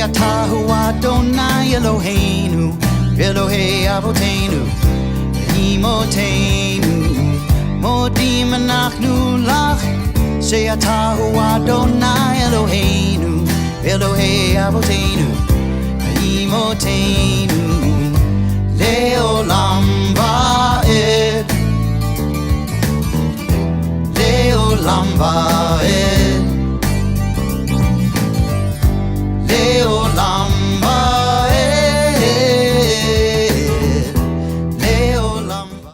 Atahu Adonai Eloheinu, Elohei Avoteinu, Imoteinu, Modim Anachnu Lach, Say Atahu Adonai Eloheinu, Elohei Avoteinu, Imoteinu, Leolam Va'ed, Leolam Va'ed, Leolam Va'ed, Leolam Va'ed.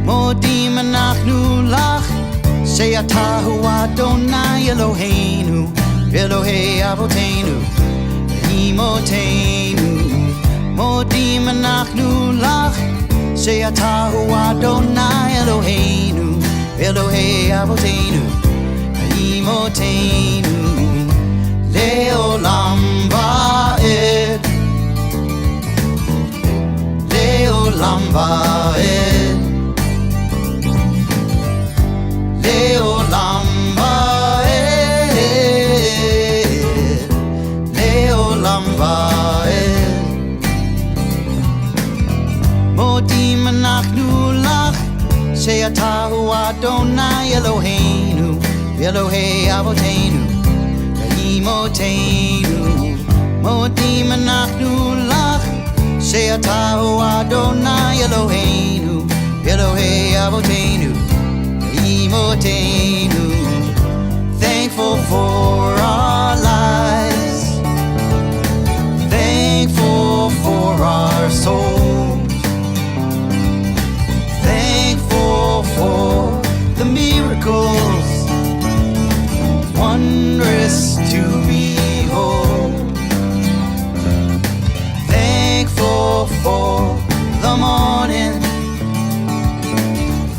Modim Anachnu Lach, Say Atahu Adonai Eloheinu, Elohei Avoteinu, Imoteinu, Modim Anachnu Lach, Say Atahu Adonai Eloheinu, Elohei Avoteinu, Imoteinu, Leolam Va'ed, Leolam Va'ed, Leolam Va'ed, Leolam Va'ed. Modim Anachnu Lach, Say Atahu Adonai Eloheinu, Elohei Avoteinu, Imoteinu, Modim Anachnu Lach, Say Atahu Adonai Eloheinu, Elohei Avoteinu, Imoteinu. Thankful for our lives, thankful for our souls, thankful for the miracles, wondrous to behold, thankful for the morning,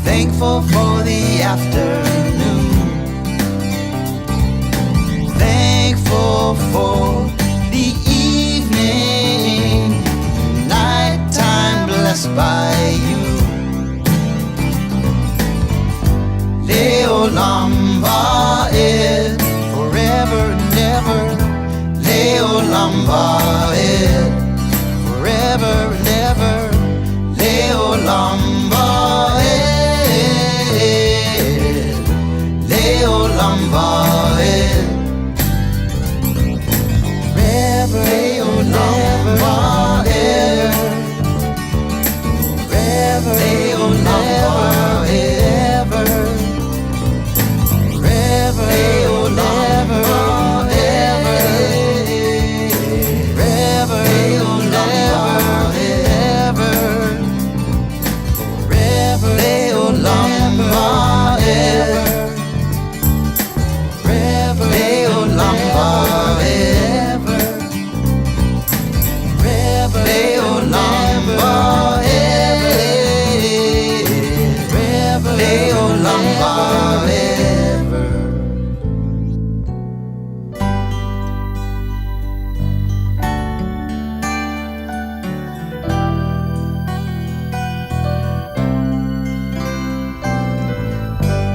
thankful for the afternoon, thankful for the evening, nighttime blessed by you. Leolam Va'ed, forever and ever, Leolam Va'ed, forever and ever, Leolam Va'ed, Leolam Va'ed, forever, Leolam Va'ed, forever, Leolam Va'ed, forever, Leolam Va'ed, forever, Leolam Va'ed, forever, Leolam Va'ed, forever, Leolam Va'ed, forever, Leolam Va'ed, forever, Leolam Va'ed.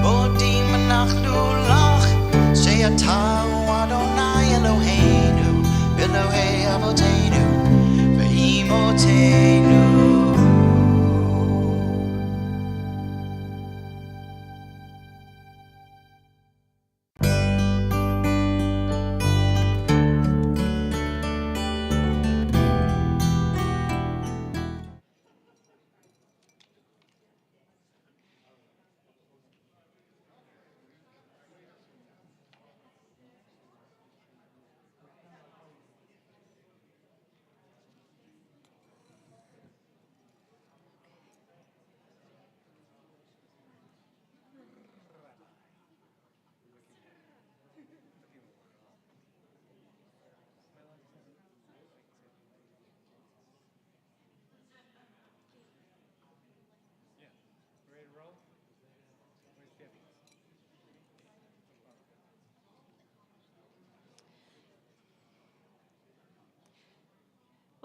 Modim Anachnu Lach, Say Atahu Adonai Eloheinu, Elohei Avoteinu, Ve'imoteinu.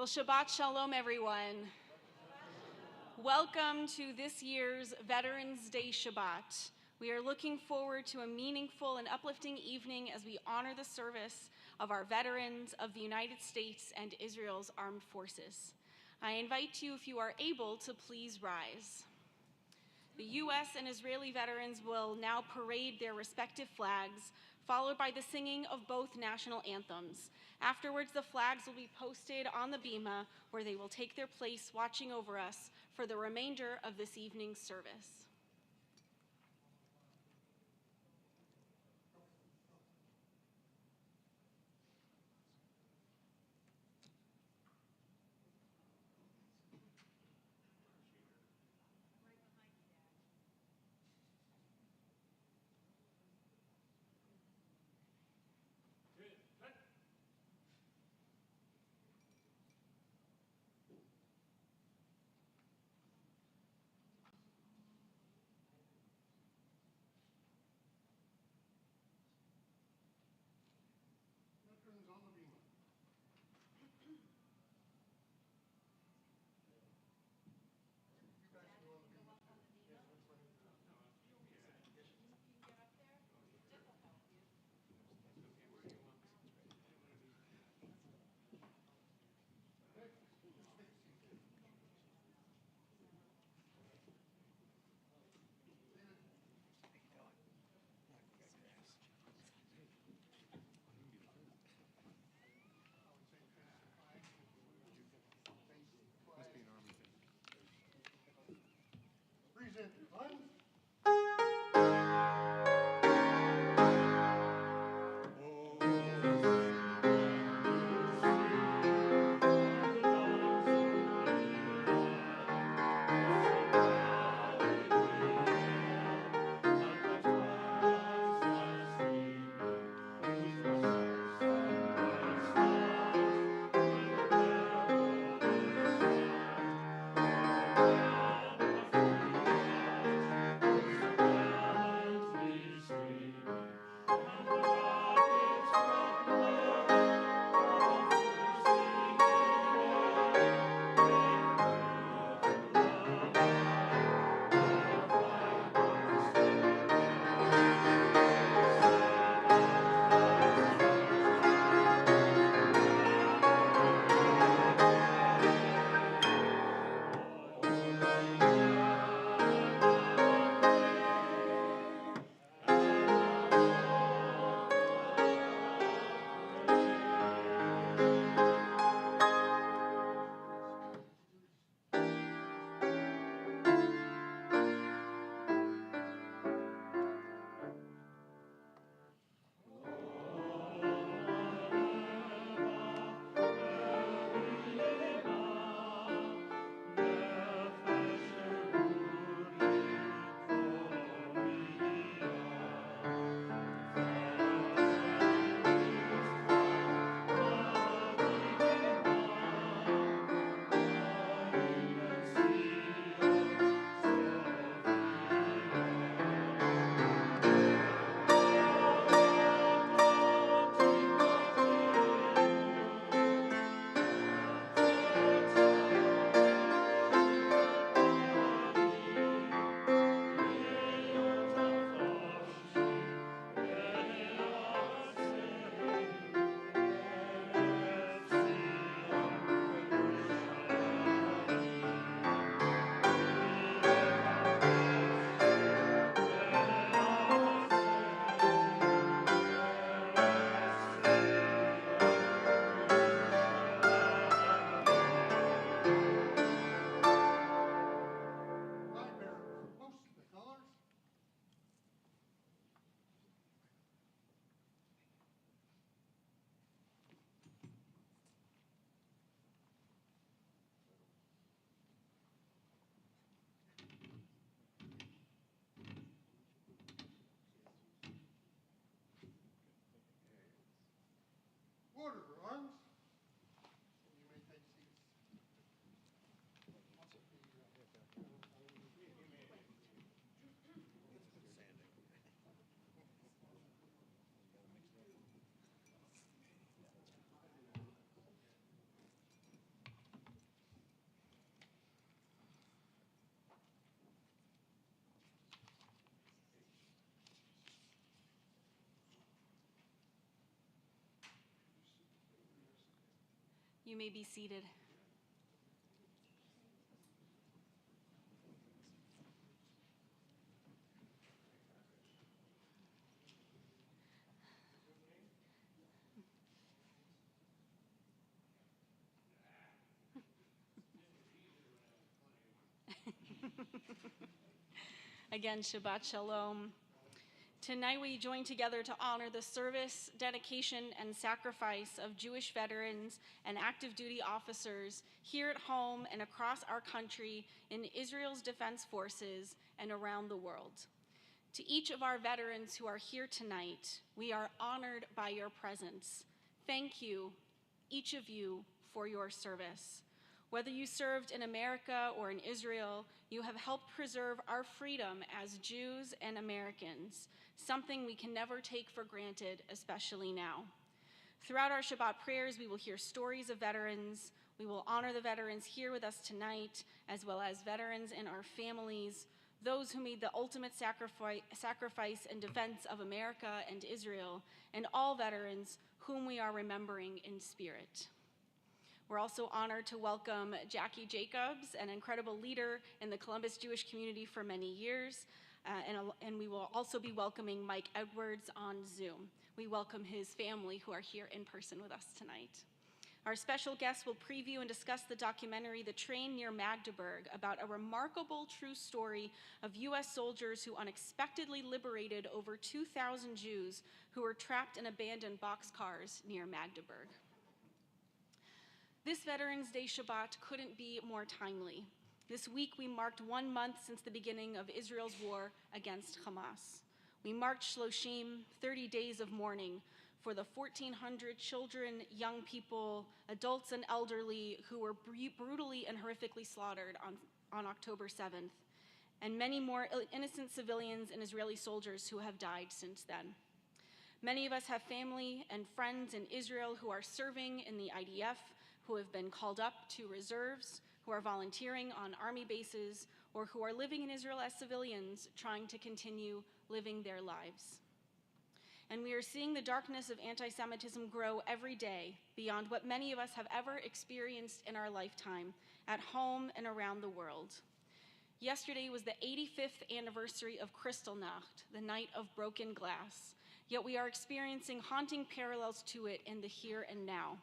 Well, Shabbat Shalom, everyone. Welcome to this year's Veterans Day Shabbat. We are looking forward to a meaningful and uplifting evening as we honor the service of our veterans of the United States and Israel's armed forces. I invite you, if you are able, to please rise. The U.S. and Israeli veterans will now parade their respective flags, followed by the singing of both national anthems. Afterwards, the flags will be posted on the bima, where they will take their place watching over us for the remainder of this evening's service. You may be seated. Again, Shabbat Shalom. Tonight we join together to honor the service, dedication, and sacrifice of Jewish veterans and active duty officers here at home and across our country in Israel's defense forces and around the world. To each of our veterans who are here tonight, we are honored by your presence. Thank you, each of you, for your service. Whether you served in America or in Israel, you have helped preserve our freedom as Jews and Americans, something we can never take for granted, especially now. Throughout our Shabbat prayers, we will hear stories of veterans. We will honor the veterans here with us tonight, as well as veterans and our families, those who made the ultimate sacrifice in defense of America and Israel, and all veterans whom we are remembering in spirit. We're also honored to welcome Jackie Jacobs, an incredible leader in the Columbus Jewish community for many years, and we will also be welcoming Mike Edwards on Zoom. We welcome his family who are here in person with us tonight. Our special guests will preview and discuss the documentary The Train Near Magdeburg, about a remarkable true story of U.S. soldiers who unexpectedly liberated over 2,000 Jews who were trapped in abandoned boxcars near Magdeburg. This Veterans Day Shabbat couldn't be more timely. This week we marked 1 month since the beginning of Israel's war against Hamas. We marked Shloshim, 30 days of mourning, for the 1,400 children, young people, adults, and elderly who were brutally and horrifically slaughtered on October 7th, and many more innocent civilians and Israeli soldiers who have died since then. Many of us have family and friends in Israel who are serving in the IDF, who have been called up to reserves, who are volunteering on army bases, or who are living in Israel as civilians trying to continue living their lives. And we are seeing the darkness of anti-Semitism grow every day beyond what many of us have ever experienced in our lifetime, at home and around the world. Yesterday was the 85th anniversary of Kristallnacht, the night of broken glass, yet we are experiencing haunting parallels to it in the here and now.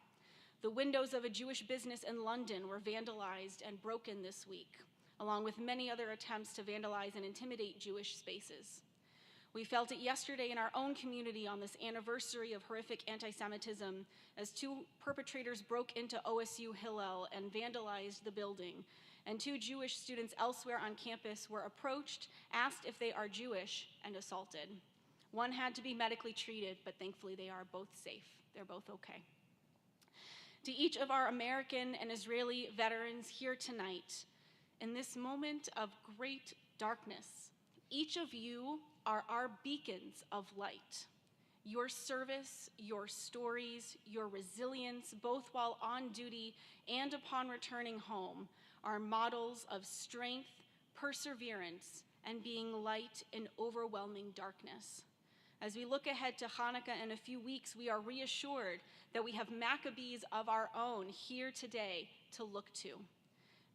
The windows of a Jewish business in London were vandalized and broken this week, along with many other attempts to vandalize and intimidate Jewish spaces. We felt it yesterday in our own community on this anniversary of horrific anti-Semitism, as 2 perpetrators broke into OSU Hillel and vandalized the building, and 2 Jewish students elsewhere on campus were approached, asked if they are Jewish, and assaulted. One had to be medically treated, but thankfully they are both safe. They're both okay. To each of our American and Israeli veterans here tonight, in this moment of great darkness, each of you are our beacons of light. Your service, your stories, your resilience, both while on duty and upon returning home, are models of strength, perseverance, and being light in overwhelming darkness. As we look ahead to Hanukkah in a few weeks, we are reassured that we have Maccabees of our own here today to look to.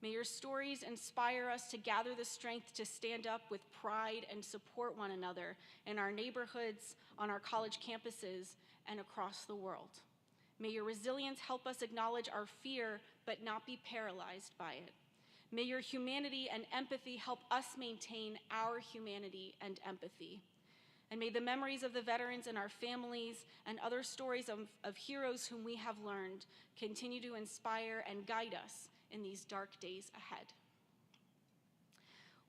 May your stories inspire us to gather the strength to stand up with pride and support one another in our neighborhoods, on our college campuses, and across the world. May your resilience help us acknowledge our fear but not be paralyzed by it. May your humanity and empathy help us maintain our humanity and empathy. And may the memories of the veterans and our families and other stories of heroes whom we have learned continue to inspire and guide us in these dark days ahead.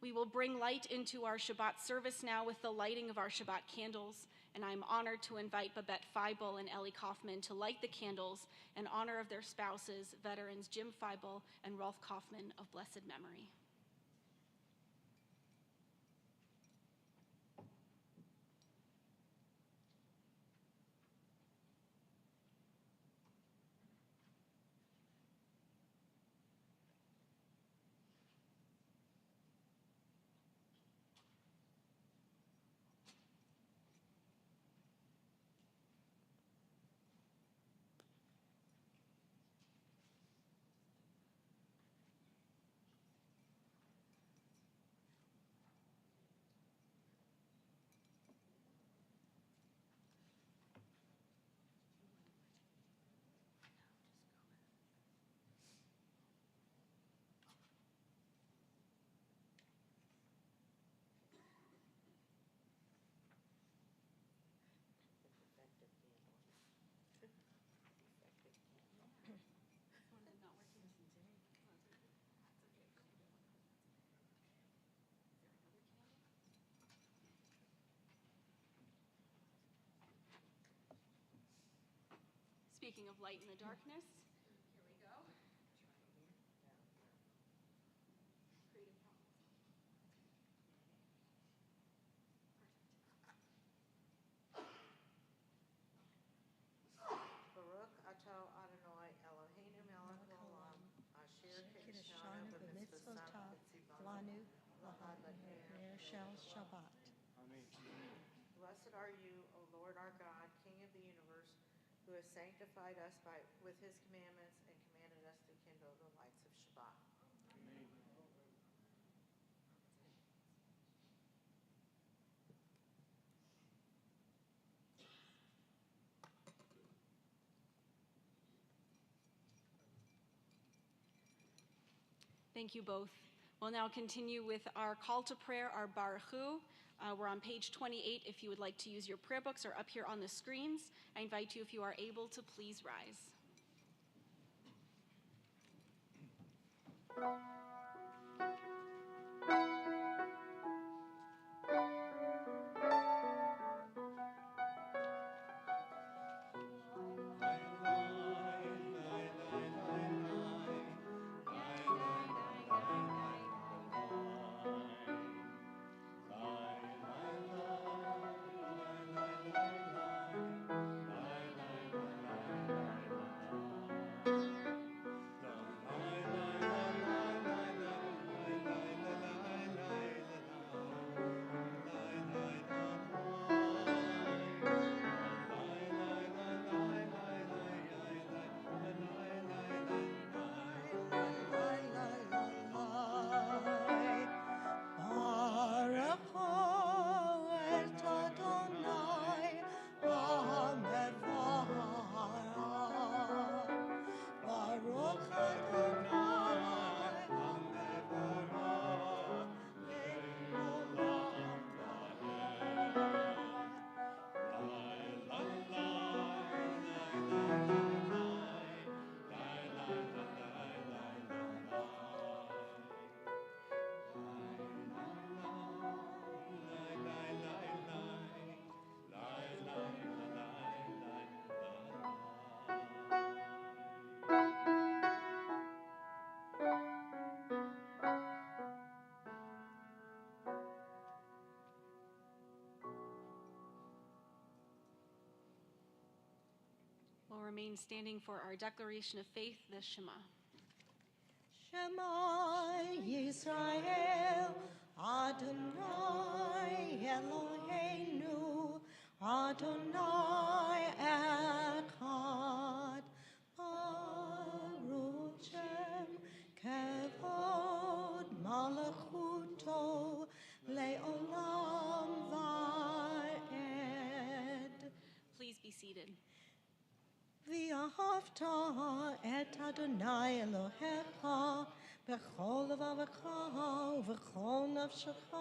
We will bring light into our Shabbat service now with the lighting of our Shabbat candles, and I'm honored to invite Babette Feibel and Ellie Kaufman to light the candles in honor of their spouses, veterans Jim Feibel and Rolf Kaufman of blessed memory. Speaking of light in the darkness, here we go. Creative problem. Baruch atah Adonai Eloheinu melech haolam asher kiddushanu b'mitzvotav lanu lahad Erev Shabbat. Blessed are you, O Lord our God, King of the universe, who has sanctified us with his commandments and commanded us to kindle the lights of Shabbat. Thank you both. We'll now continue with our call to prayer, our Baruchu. We're on page 28 if you would like to use your prayer books, or up here on the screens. I invite you, if you are able, to please rise. We'll remain standing for our declaration of faith, the Shema. Shema Yisrael, Adonai Eloheinu, Adonai Echad, Baruch Shem Kevod Malachuto Le'olam Va'ed. Please be seated. ואהבת את אדוני אלוהיך בכל לבבך ובכל נפשך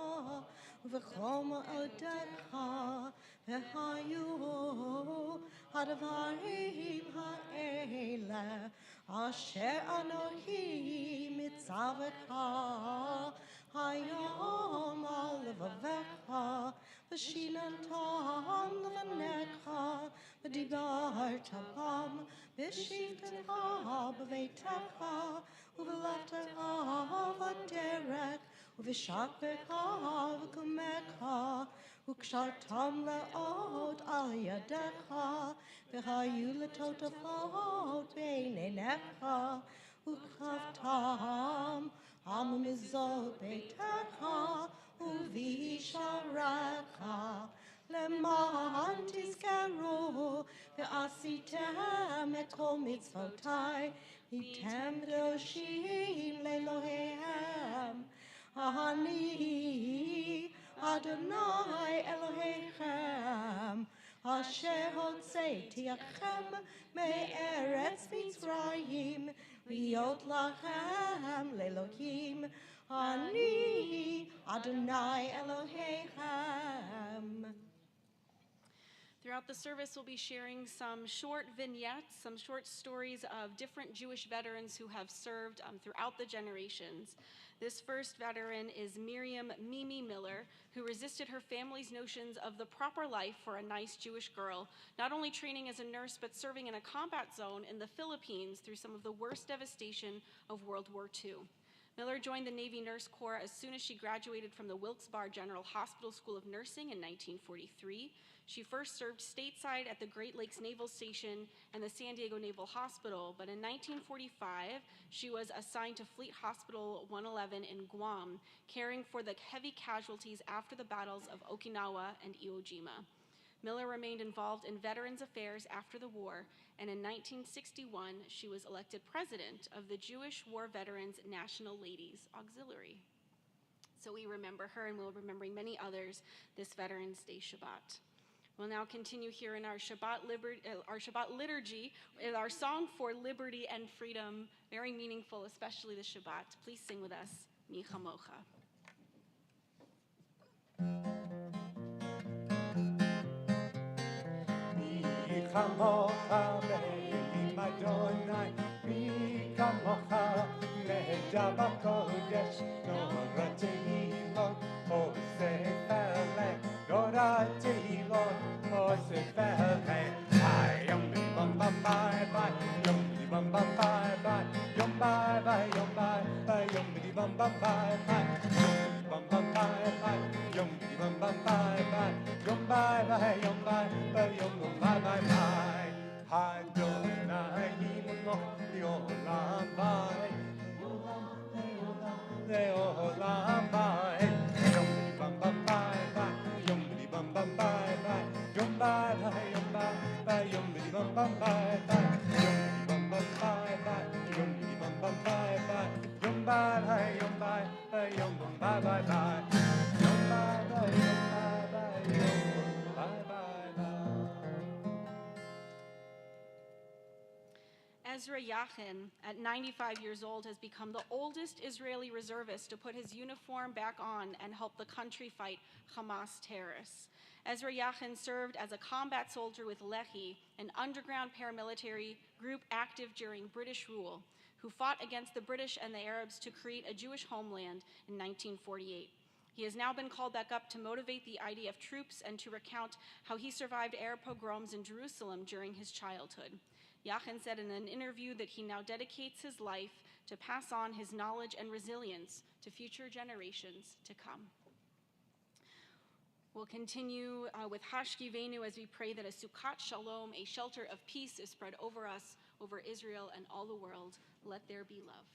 ובכל מאודיך, והיו הדברים האלה אשר אנוכי מצווך היום על לבבך, ושיננתם לבניך, ודיברת בם בשבתך בביתך, ובלכתך בדרך, ובשעריך ובקומך, וקשרתם לאות על ידיך, והיו לטוטפות בין עיניך, וכתבתם על מזוזות ביתך ובשעריך, למען תזכרו ועשיתם את כל מצוותי, הייתם קדושים לאלוהיהם. אני אדוני אלוהיכם, אשר הוצאתי אתכם מארץ מצרים, להיות לכם לאלוהים. אני אדוני אלוהיכם. Throughout the service, we'll be sharing some short vignettes, some short stories of different Jewish veterans who have served throughout the generations. This first veteran is Miriam Mimi Miller, who resisted her family's notions of the proper life for a nice Jewish girl, not only training as a nurse, but serving in a combat zone in the Philippines through some of the worst devastation of World War II. Miller joined the Navy Nurse Corps as soon as she graduated from the Wilkes-Barre General Hospital School of Nursing in 1943. She first served stateside at the Great Lakes Naval Station and the San Diego Naval Hospital, but in 1945, she was assigned to Fleet Hospital 111 in Guam, caring for the heavy casualties after the battles of Okinawa and Iwo Jima. Miller remained involved in Veterans Affairs after the war, and in 1961, she was elected president of the Jewish War Veterans National Ladies Auxiliary. So we remember her, and we'll remember many others this Veterans Day Shabbat. We'll now continue here in our Shabbat liturgy with our song for liberty and freedom, very meaningful, especially the Shabbat. Please sing with us, Mi Chamocha. Mi chamocha be'elim Adonai, mi chamocha me'edab HaKodesh, Nora Tehilot, Osef Eleh, Nora Tehilot, Osef Eleh. Yom b'yom bye bye, yom b'yom bye bye, yom bye bye, yom bye bye, yom b'yom bye bye, yom b'yom bye bye, yom b'yom bye bye, yom bye bye, yom bye bye, yom bye bye bye. Adonai Imloch le'olam bye, le'olam bye. Yom b'yom bye bye, yom b'yom bye bye, yom bye bye, yom bye bye, yom b'yom bye bye, yom b'yom bye bye, yom b'yom bye bye, yom bye bye, yom bye bye, yom bye bye bye, yom bye bye, yom bye bye, yom bye bye bye. Ezra Yachin, at 95 years old, has become the oldest Israeli reservist to put his uniform back on and help the country fight Hamas terrorists. Ezra Yachin served as a combat soldier with Lehi, an underground paramilitary group active during British rule, who fought against the British and the Arabs to create a Jewish homeland in 1948. He has now been called back up to motivate the IDF troops and to recount how he survived Arab pogroms in Jerusalem during his childhood. Yachin said in an interview that he now dedicates his life to pass on his knowledge and resilience to future generations to come. We'll continue with Hashkivenu as we pray that a Sukkot Shalom, a shelter of peace, is spread over us, over Israel and all the world. Let there be love.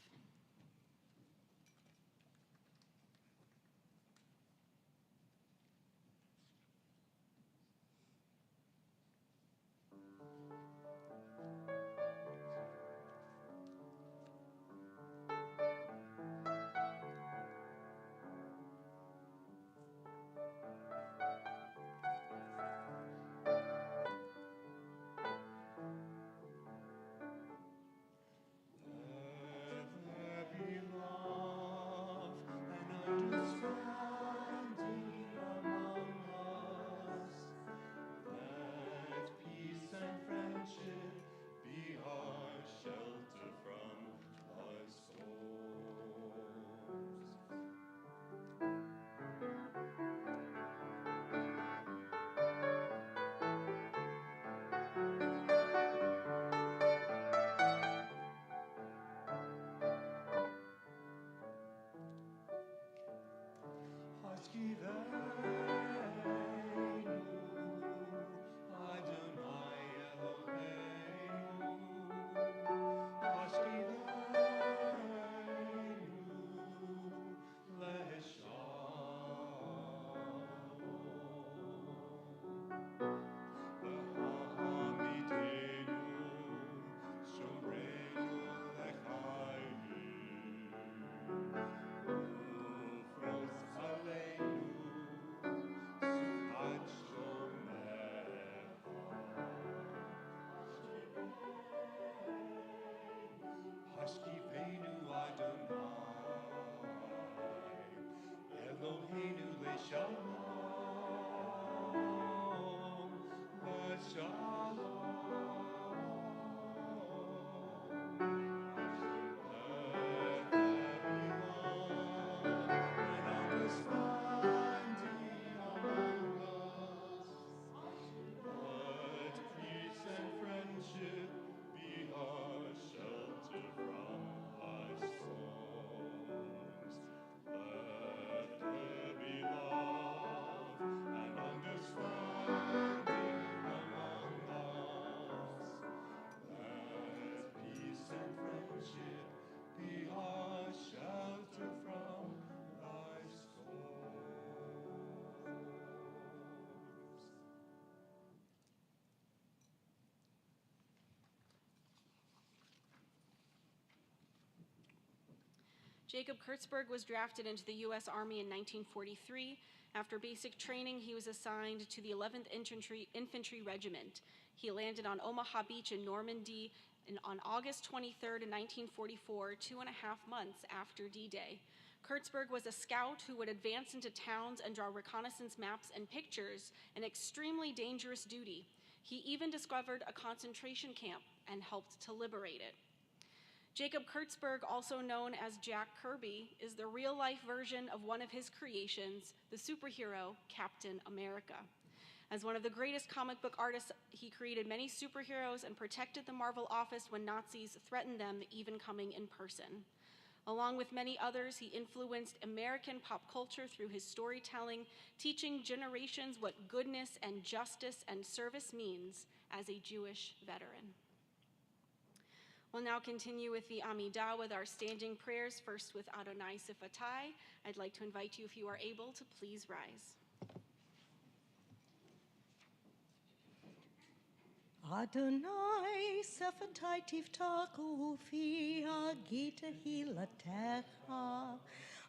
Jacob Kurtzberg was drafted into the U.S. Army in 1943. After basic training, he was assigned to the 11th Infantry Regiment. He landed on Omaha Beach in Normandy on August 23rd, 1944, 2.5 months after D-Day. Kurtzberg was a scout who would advance into towns and draw reconnaissance maps and pictures, an extremely dangerous duty. He even discovered a concentration camp and helped to liberate it. Jacob Kurtzberg, also known as Jack Kirby, is the real-life version of one of his creations, the superhero Captain America. As one of the greatest comic book artists, he created many superheroes and protected the Marvel office when Nazis threatened them, even coming in person. Along with many others, he influenced American pop culture through his storytelling, teaching generations what goodness and justice and service means as a Jewish veteran. We'll now continue with the Amidah with our standing prayers, first with Adonai Sifatai. I'd like to invite you, if you are able, to please rise. Adonai Sefatai tiftaku fi hagita hilatecha.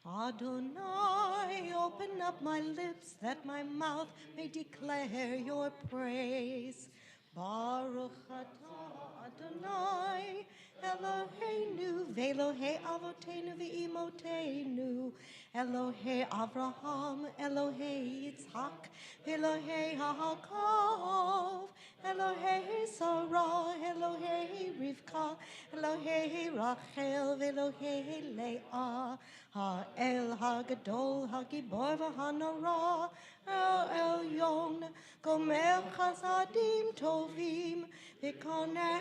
Adonai, open up my lips that my mouth may declare your praise. Baruch atah Adonai Eloheinu ve'Elohei Avotenu ve'imotenu, Elohei Avraham, Elohei Yitzhak, Elohei Yaakov, Elohei Sarah, Elohei Rivka, Elohei Rachel, Elohei Leah, Ha'el Hagadol, Hagibor v'Hanara, El Elyon, Gomer Chasadim Tovim, V'Konei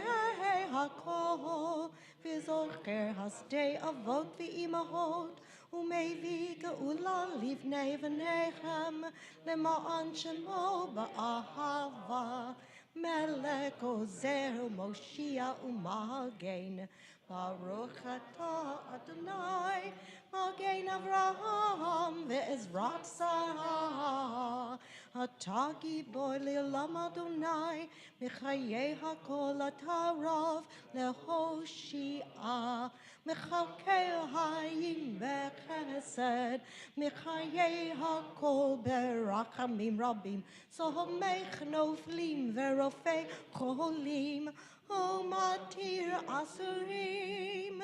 HaKol, V'Zocher Hasdei Avot v'Imahot, Umevi Geula Livnei V'Nechem, Lema'an Shemo Ba'ahava, Melech Ozer U'Moshia U'Magen, Baruch atah Adonai, Magen Avraham ve'Ezrat Sarah, Atah Gibor le'olam Adonai, Mechayei hakol atah Rav lehoshia, Mechalkei hayim bechesed, Mechayei hakol berachamim rabim, Sohomech noflim ve'rofei cholim, Umatir asurim,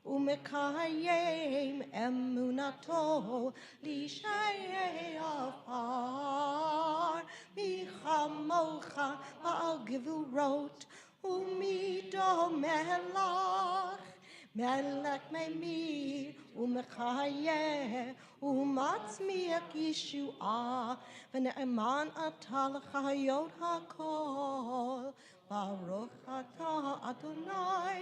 Umekayim emunato lishayei afar, Michamocha ba'al gevurot, Umido melach, Melech memir, Umekayeh, Umatzmiach Yeshua, V'ne'eman atah l'chayot hakol, Baruch atah Adonai,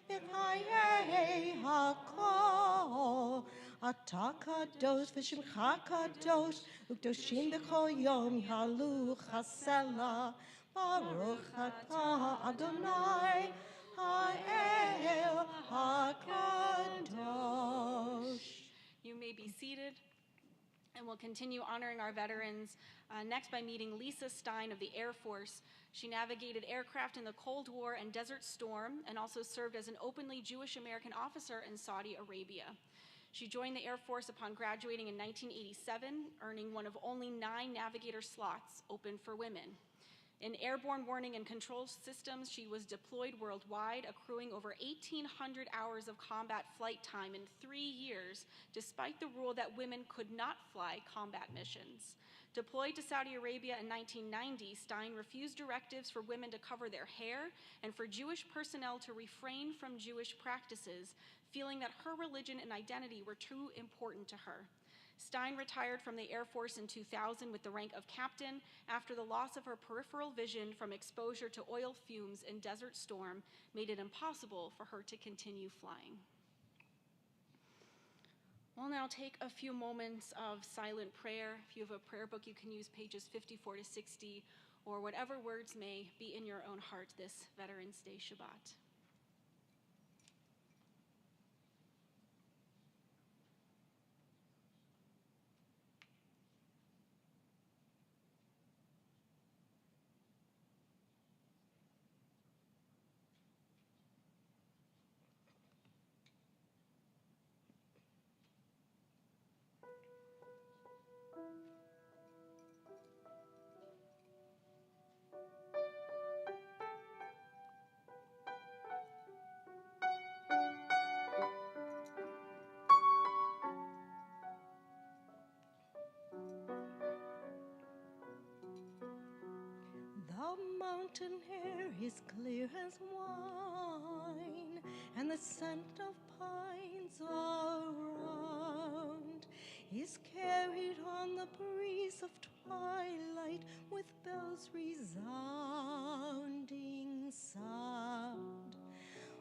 Mechayei hakol, Atah kadosh v'shimcha kadosh, Ukdoshim b'chol yom yahalu chasela, Baruch atah Adonai, Ha'el HaKadosh. You may be seated, and we'll continue honoring our veterans next by meeting Lisa Stein of the Air Force. She navigated aircraft in the Cold War and Desert Storm and also served as an openly Jewish American officer in Saudi Arabia. She joined the Air Force upon graduating in 1987, earning one of only 9 navigator slots open for women. In airborne warning and control systems, she was deployed worldwide, accruing over 1,800 hours of combat flight time in 3 years, despite the rule that women could not fly combat missions. Deployed to Saudi Arabia in 1990, Stein refused directives for women to cover their hair and for Jewish personnel to refrain from Jewish practices, feeling that her religion and identity were too important to her. Stein retired from the Air Force in 2000 with the rank of captain after the loss of her peripheral vision from exposure to oil fumes in Desert Storm made it impossible for her to continue flying. We'll now take a few moments of silent prayer. If you have a prayer book, you can use pages 54 to 60, or whatever words may be in your own heart this Veterans Day Shabbat. mountain air is clear as wine, and the scent of pines around is carried on the breeze of twilight with bells resounding sound,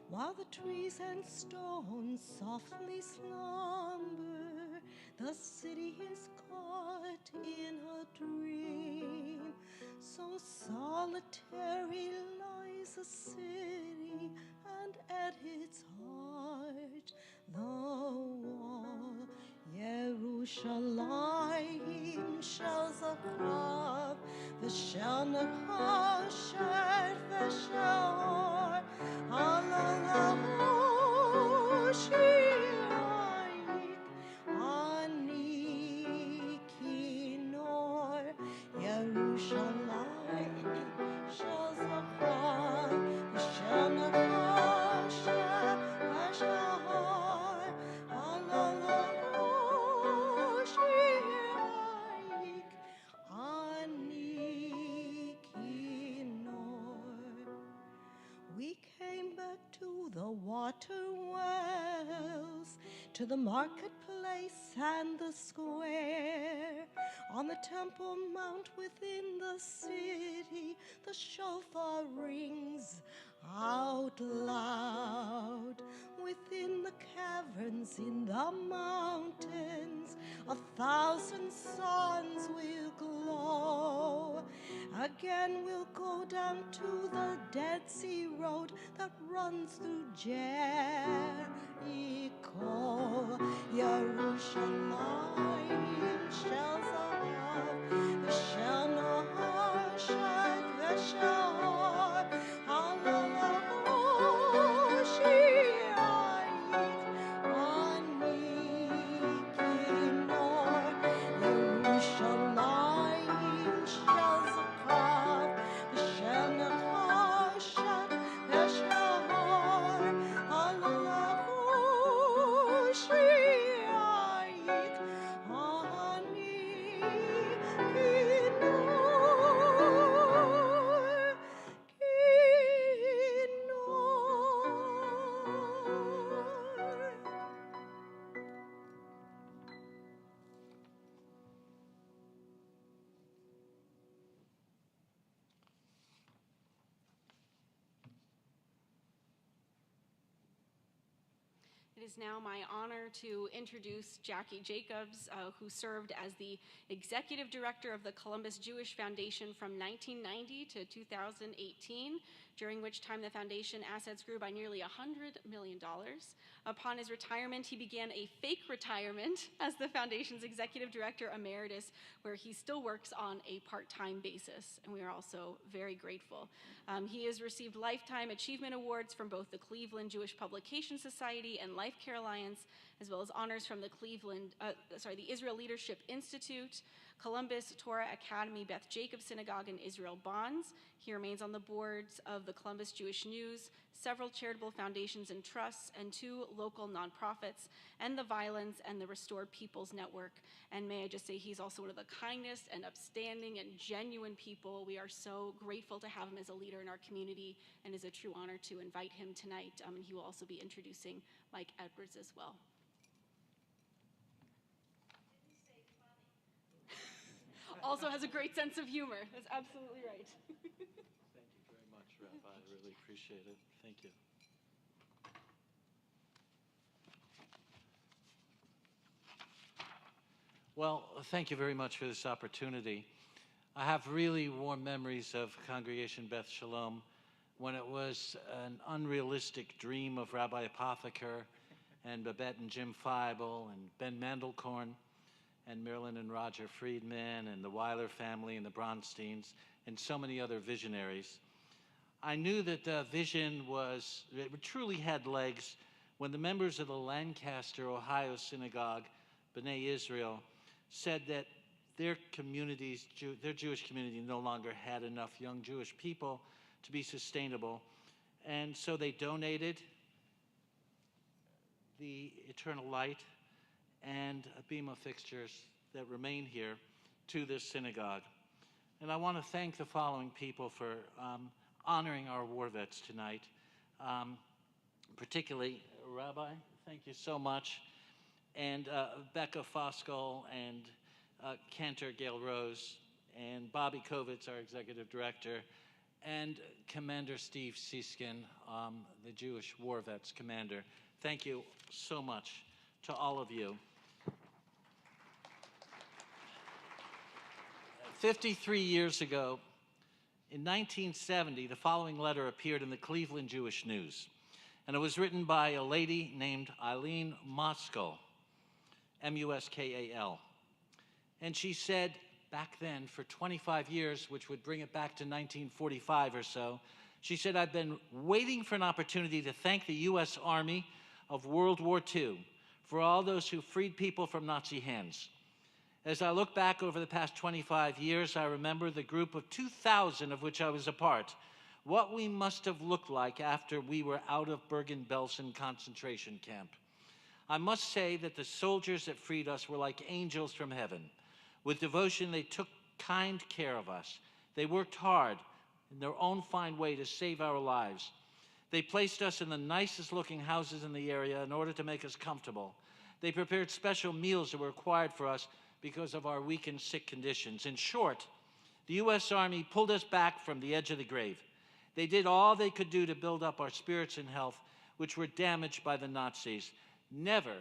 while the trees and stones softly slumber. The city is caught in a dream. So solitary lies a city, and at its heart the wall. Yerushalayim shel zachrav, v'shel nechashet v'shel halalahu shirayik ani kinor. Yerushalayim shel zachrav, v'shel nechashet v'shel halalahu shirayik ani kinor. We came back to the water wells, to the marketplace and the square. On the Temple Mount within the city, the shofar rings out loud. Within the caverns in the mountains, 1,000 suns will glow. Again we'll go down to the Dead Sea Road that runs through Jericho. Yerushalayim shel zahav, v'shel nahashet v'shel halalahu shirayik ani kinor. Yerushalayim shel zachrav, v'shel nechashet v'shel halalahu shirayik ani kinor. It is now my honor to introduce Jackie Jacobs, who served as the executive director of the Columbus Jewish Foundation from 1990 to 2018, during which time the foundation assets grew by nearly $100 million. Upon his retirement, he began a fake retirement as the foundation's executive director emeritus, where he still works on a part-time basis, and we are also very grateful. He has received Lifetime Achievement Awards from both the Cleveland Jewish Publication Society and Life Care Alliance, as well as honors from the the Israel Leadership Institute, Columbus Torah Academy, Beth Jacobs Synagogue, and Israel Bonds. He remains on the boards of the Columbus Jewish News, several charitable foundations and trusts, and 2 local nonprofits, and the Violence and the Restored Peoples Network. And may I just say, he's also one of the kindest and upstanding and genuine people. We are so grateful to have him as a leader in our community, and it's a true honor to invite him tonight. And he will also be introducing Mike Edwards as well. Also has a great sense of humor. That's absolutely right. Thank you very much, Rabbi. I really appreciate it. Thank you. Well, thank you very much for this opportunity. I have really warm memories of Congregation Beth Shalom when it was an unrealistic dream of Rabbi Apotheker and Babette and Jim Feibel and Ben Mandelkorn and Marilyn and Roger Friedman and the Weiler family and the Bronsteins and so many other visionaries. I knew that the vision it truly had legs when the members of the Lancaster, Ohio synagogue, B'nai Israel, said that their Jewish community no longer had enough young Jewish people to be sustainable. And so they donated the Eternal Light and bema fixtures that remain here to this synagogue. And I want to thank the following people for honoring our war vets tonight. Particularly, Rabbi, thank you so much, and Becca Foskal and Cantor Gail Rose, and Bobby Kovitz, our executive director, and Commander Steve Seeskin, the Jewish War Vets commander. Thank you so much to all of you. 53 years ago, in 1970, the following letter appeared in the Cleveland Jewish News, and it was written by a lady named Eileen Muskal, M-U-S-K-A-L. And she said, back then, for 25 years, which would bring it back to 1945 or so, she said, "I've been waiting for an opportunity to thank the U.S. Army of World War II for all those who freed people from Nazi hands. As I look back over the past 25 years, I remember the group of 2,000 of which I was a part, what we must have looked like after we were out of Bergen-Belsen concentration camp. I must say that the soldiers that freed us were like angels from heaven. With devotion, they took kind care of us. They worked hard in their own fine way to save our lives. They placed us in the nicest looking houses in the area in order to make us comfortable. They prepared special meals that were required for us because of our weak and sick conditions. In short, the U.S. Army pulled us back from the edge of the grave. They did all they could do to build up our spirits and health, which were damaged by the Nazis. Never,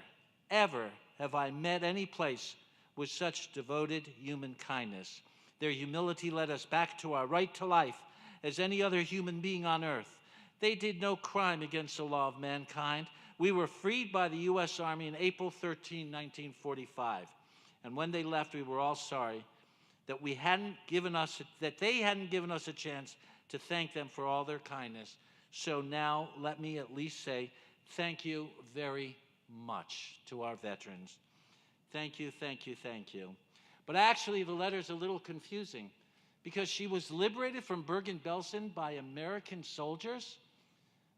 ever have I met any place with such devoted human kindness. Their humility led us back to our right to life as any other human being on earth. They did no crime against the law of mankind. We were freed by the U.S. Army on April 13, 1945. And when they left, we were all sorry that they hadn't given us a chance to thank them for all their kindness. So now let me at least say thank you very much to our veterans. Thank you, thank you, thank you. But actually, the letter's a little confusing because she was liberated from Bergen-Belsen by American soldiers.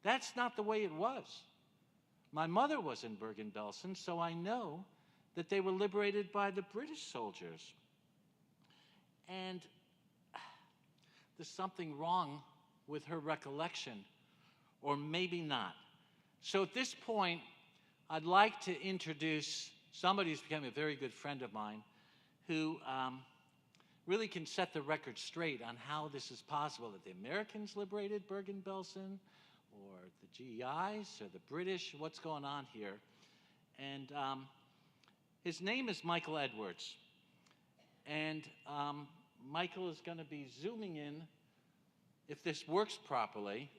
That's not the way it was. My mother was in Bergen-Belsen, so I know that they were liberated by the British soldiers. And there's something wrong with her recollection, or maybe not. So at this point, I'd like to introduce somebody who's become a very good friend of mine who really can set the record straight on how this is possible, that the Americans liberated Bergen-Belsen, or the GIs, or the British, what's going on here. And his name is Michael Edwards. And Michael is going to be zooming in if this works properly.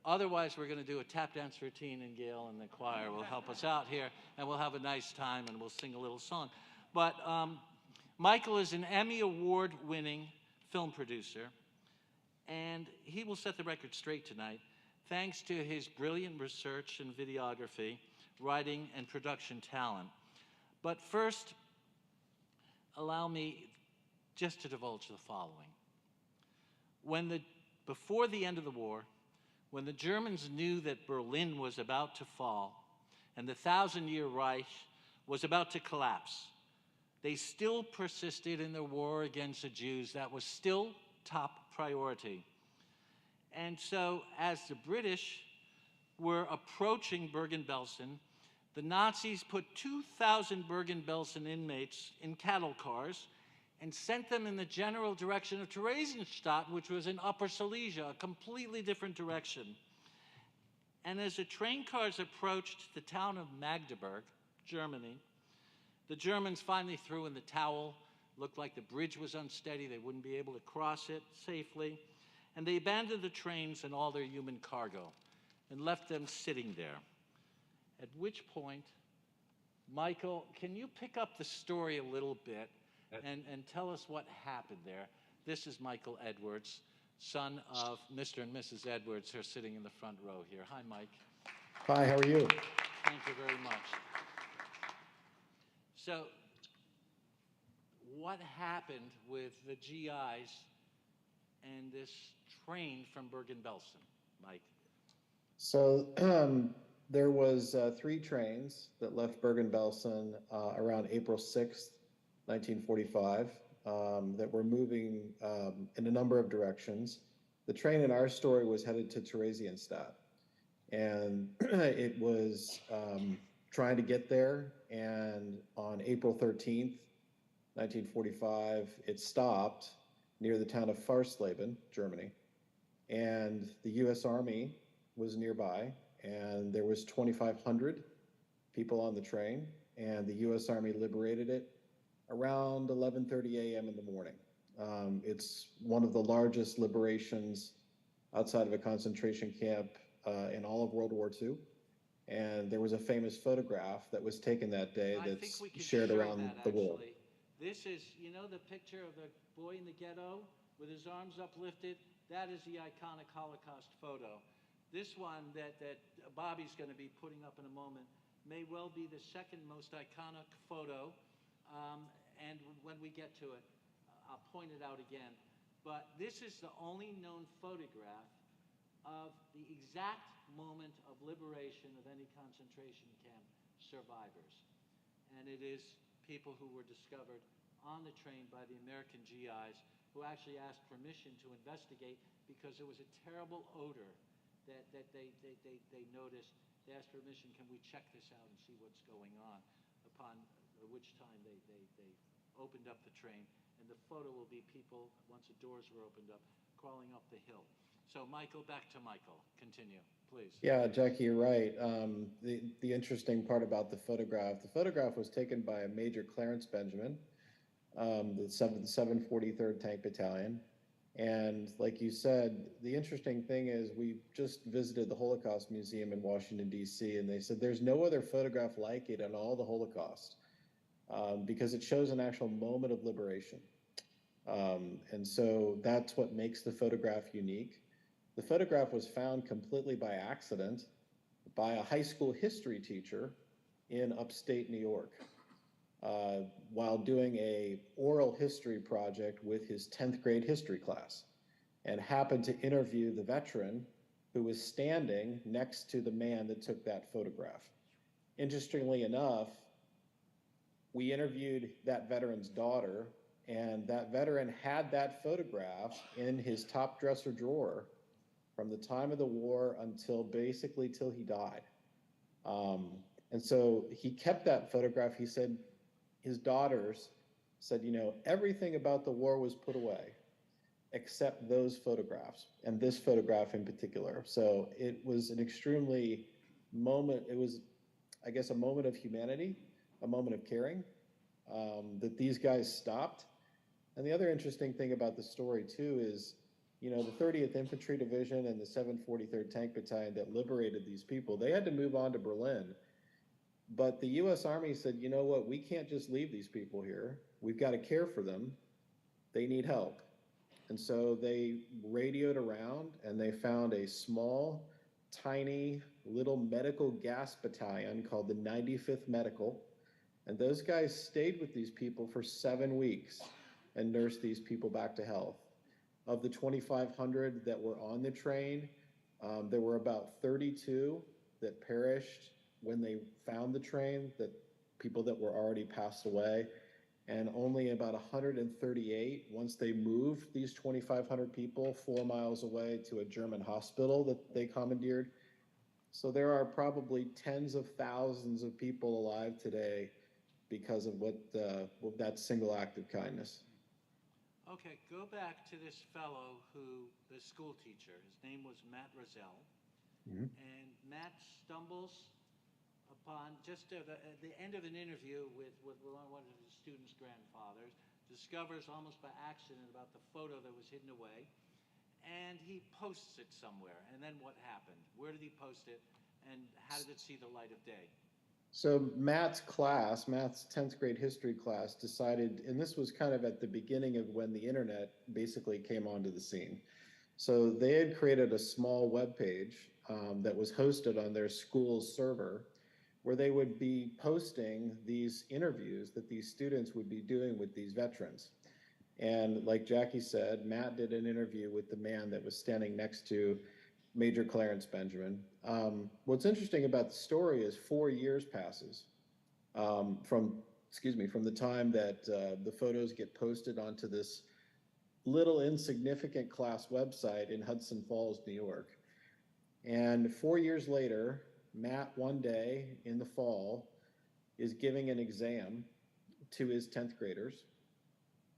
Otherwise, we're going to do a tap dance routine, and Gail and the choir will help us out here, and we'll have a nice time, and we'll sing a little song. But Michael is an Emmy Award-winning film producer, and he will set the record straight tonight, thanks to his brilliant research and videography, writing, and production talent. But first, allow me just to divulge the following. Before the end of the war, when the Germans knew that Berlin was about to fall and the 1,000-year Reich was about to collapse, they still persisted in their war against the Jews. That was still top priority. And so as the British were approaching Bergen-Belsen, the Nazis put 2,000 Bergen-Belsen inmates in cattle cars and sent them in the general direction of Theresienstadt, which was in Upper Silesia, a completely different direction. And as the train cars approached the town of Magdeburg, Germany, the Germans finally threw in the towel. Looked like the bridge was unsteady. They wouldn't be able to cross it safely. And they abandoned the trains and all their human cargo and left them sitting there. At which point, Michael, can you pick up the story a little bit and tell us what happened there? This is Michael Edwards, son of Mr. and Mrs. Edwards, who are sitting in the front row here. Hi, Mike. Hi, how are you? Thank you very much. So, what happened with the GIs and this train from Bergen-Belsen, Mike? So there was 3 trains that left Bergen-Belsen around April 6th, 1945, that were moving in a number of directions. The train in our story was headed to Theresienstadt, and it was trying to get there. And on April 13th, 1945, it stopped near the town of Farsleben, Germany. And the U.S. Army was nearby, and there was 2,500 people on the train, and the U.S. Army liberated it around 11:30 a.m. in the morning. It's one of the largest liberations outside of a concentration camp in all of World War II. And there was a famous photograph that was taken that day I think that's we could shared show around that, the world. actually. This is, you know, the picture of the boy in the ghetto with his arms uplifted? That is the iconic Holocaust photo. This one that Bobby's going to be putting up in a moment may well be the second most iconic photo. And when we get to it, I'll point it out again. But this is the only known photograph of the exact moment of liberation of any concentration camp survivors. And it is people who were discovered on the train by the American GIs, who actually asked permission to investigate because there was a terrible odor that they noticed. They asked permission, can we check this out and see what's going on? Upon which time they opened up the train. And the photo will be people, once the doors were opened up, crawling up the hill. So Michael, back to Michael. Continue, please. Yeah, Jackie, you're right. The interesting part about the photograph was taken by Major Clarence Benjamin, the 743rd Tank Battalion. And like you said, the interesting thing is we just visited the Holocaust Museum in Washington, D.C., and they said there's no other photograph like it in all the Holocaust because it shows an actual moment of liberation. And so that's what makes the photograph unique. The photograph was found completely by accident by a high school history teacher in upstate New York while doing a oral history project with his 10th grade history class, and happened to interview the veteran who was standing next to the man that took that photograph. Interestingly enough, we interviewed that veteran's daughter, and that veteran had that photograph in his top dresser drawer from the time of the war until basically till he died. And so he kept that photograph. He said his daughters said, you know, everything about the war was put away except those photographs, and this photograph in particular. So it was an extremely moment, it was, I guess, a moment of humanity, a moment of caring that these guys stopped. And the other interesting thing about the story too is, you know, the 30th Infantry Division and the 743rd Tank Battalion that liberated these people, they had to move on to Berlin. But the U.S. Army said, you know what, we can't just leave these people here. We've got to care for them. They need help. And so they radioed around and they found a small, tiny, little medical gas battalion called the 95th Medical. And those guys stayed with these people for 7 weeks and nursed these people back to health. Of the 2,500 that were on the train, there were about 32 that perished when they found the train, that people that were already passed away, and only about 138 once they moved these 2,500 people 4 miles away to a German hospital that they commandeered. So there are probably tens of thousands of people alive today because of what that single act of kindness. Okay, go back to this fellow who, the school teacher, his name was Matt Rozelle. Mm-hmm. And Matt stumbles upon, just at the end of an interview with one of his students' grandfathers, discovers almost by accident about the photo that was hidden away, and he posts it somewhere. And then what happened? Where did he post it, and how did it see the light of day? So Matt's 10th grade history class decided, and this was kind of at the beginning of when the internet basically came onto the scene. So they had created a small web page that was hosted on their school's server, where they would be posting these interviews that these students would be doing with these veterans. And like Jackie said, Matt did an interview with the man that was standing next to Major Clarence Benjamin. What's interesting about the story is 4 years passes from the time that the photos get posted onto this little insignificant class website in Hudson Falls, New York. And 4 years later, Matt one day in the fall is giving an exam to his 10th graders.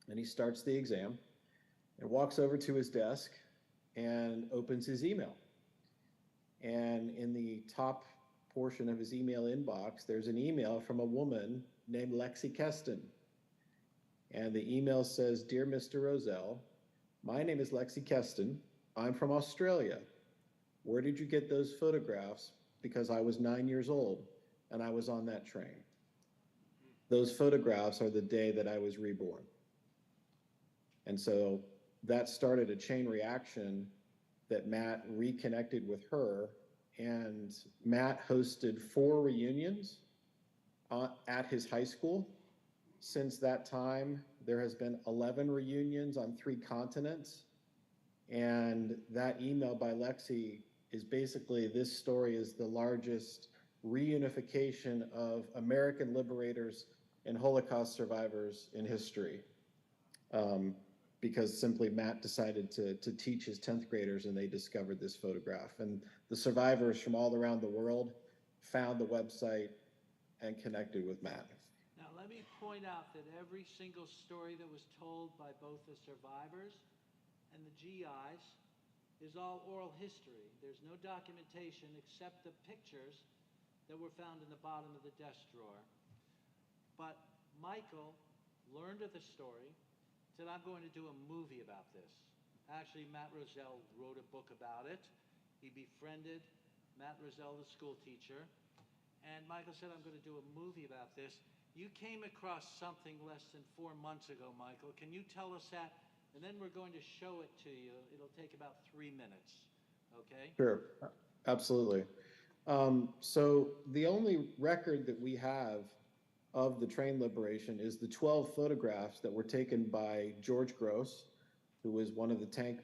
And he starts the exam and walks over to his desk and opens his email. And in the top portion of his email inbox, there's an email from a woman named Lexi Keston. And the email says, "Dear Mr. Roselle, my name is Lexi Keston. I'm from Australia. Where did you get those photographs? Because I was 9 years old and I was on that train. Those photographs are the day that I was reborn." And so that started a chain reaction that Matt reconnected with her, and Matt hosted 4 reunions at his high school. Since that time, there has been 11 reunions on 3 continents. And that email by Lexi is basically, this story is the largest reunification of American liberators and Holocaust survivors in history. Because simply Matt decided to teach his 10th graders, and they discovered this photograph. And the survivors from all around the world found the website and connected with Matt. Now, let me point out that every single story that was told by both the survivors and the GIs is all oral history. There's no documentation except the pictures that were found in the bottom of the desk drawer. But Michael learned of the story, said, "I'm going to do a movie about this." Actually, Matt Roselle wrote a book about it. He befriended Matt Roselle, the school teacher. And Michael said, "I'm going to do a movie about this." You came across something less than 4 months ago, Michael. Can you tell us that? And then we're going to show it to you. It'll take about 3 minutes, okay? Sure, absolutely. So the only record that we have of the train liberation is the 12 photographs that were taken by George Gross, who was one of the tank,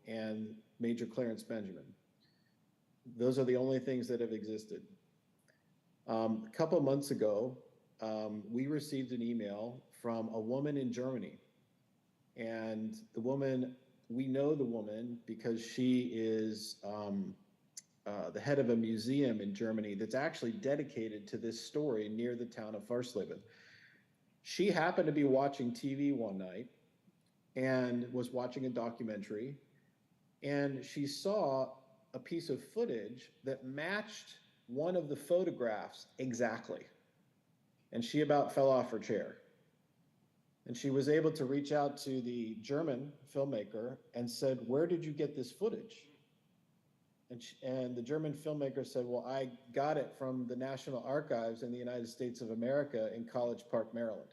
and Major Clarence Benjamin. Those are the only things that have existed. A couple months ago, we received an email from a woman in Germany. And the woman, we know the woman because she is the head of a museum in Germany that's actually dedicated to this story near the town of Farsleben. She happened to be watching TV one night and was watching a documentary, and she saw a piece of footage that matched one of the photographs exactly. And she about fell off her chair. And she was able to reach out to the German filmmaker and said, "Where did you get this footage?" And the German filmmaker said, "Well, I got it from the National Archives in the United States of America in College Park, Maryland."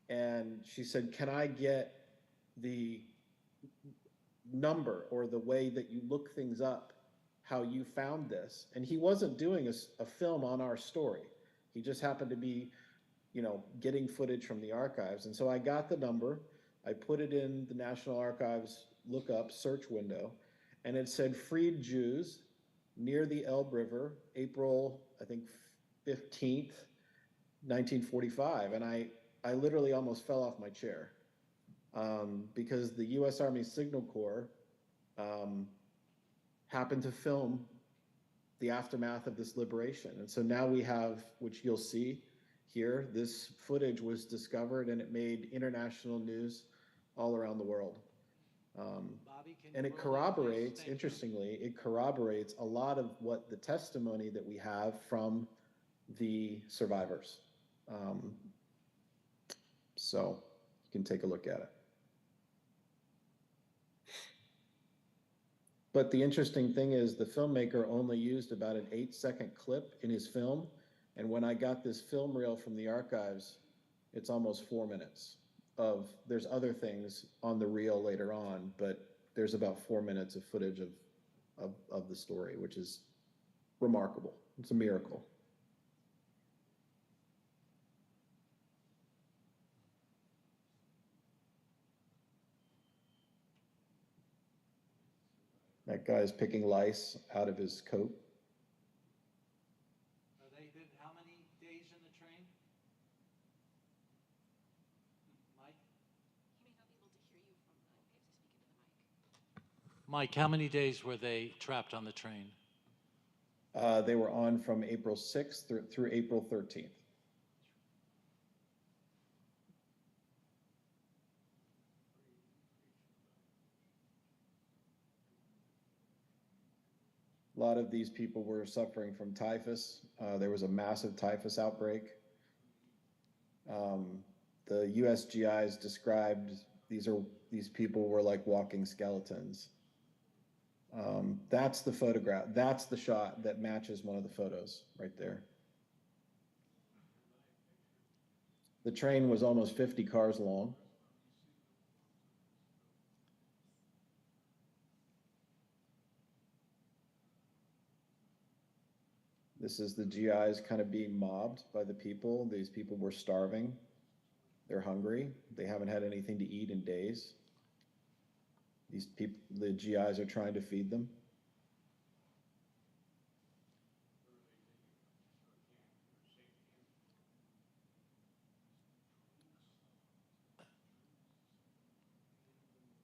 And she said, "Can I get the number or the way that you look things up, how you found this?" And he wasn't doing a film on our story. He just happened to be, getting footage from the archives. And so I got the number, I put it in the National Archives lookup search window, and it said freed Jews near the Elbe River, April, I think, 15th, 1945. And I literally almost fell off my chair because the U.S. Army Signal Corps happened to film the aftermath of this liberation. And so now we have, which you'll see here, this footage was discovered and it made international news all around the world. Bobby, And it corroborates, interestingly, it corroborates a lot of what the testimony that we have from the survivors. So you can take a look at it. But the interesting thing is the filmmaker only used about an 8-second clip in his film. And when I got this film reel from the archives, it's almost 4 minutes there's other things on the reel later on, but there's about 4 minutes of footage of the story, which is remarkable. It's a miracle. That guy's picking lice out of his coat. They did how many days in the train? Mike? He may not be able to hear you Mike, how many days were they trapped on the train? They were on from April 6th through April 13th. A lot of these people were suffering from typhus. There was a massive typhus outbreak. The USGIs described these people were like walking skeletons. That's the photograph. That's the shot that matches one of the photos right there. The train was almost 50 cars long. This is the GIs kind of being mobbed by the people. These people were starving. They're hungry. They haven't had anything to eat in days. These people, the GIs are trying to feed them.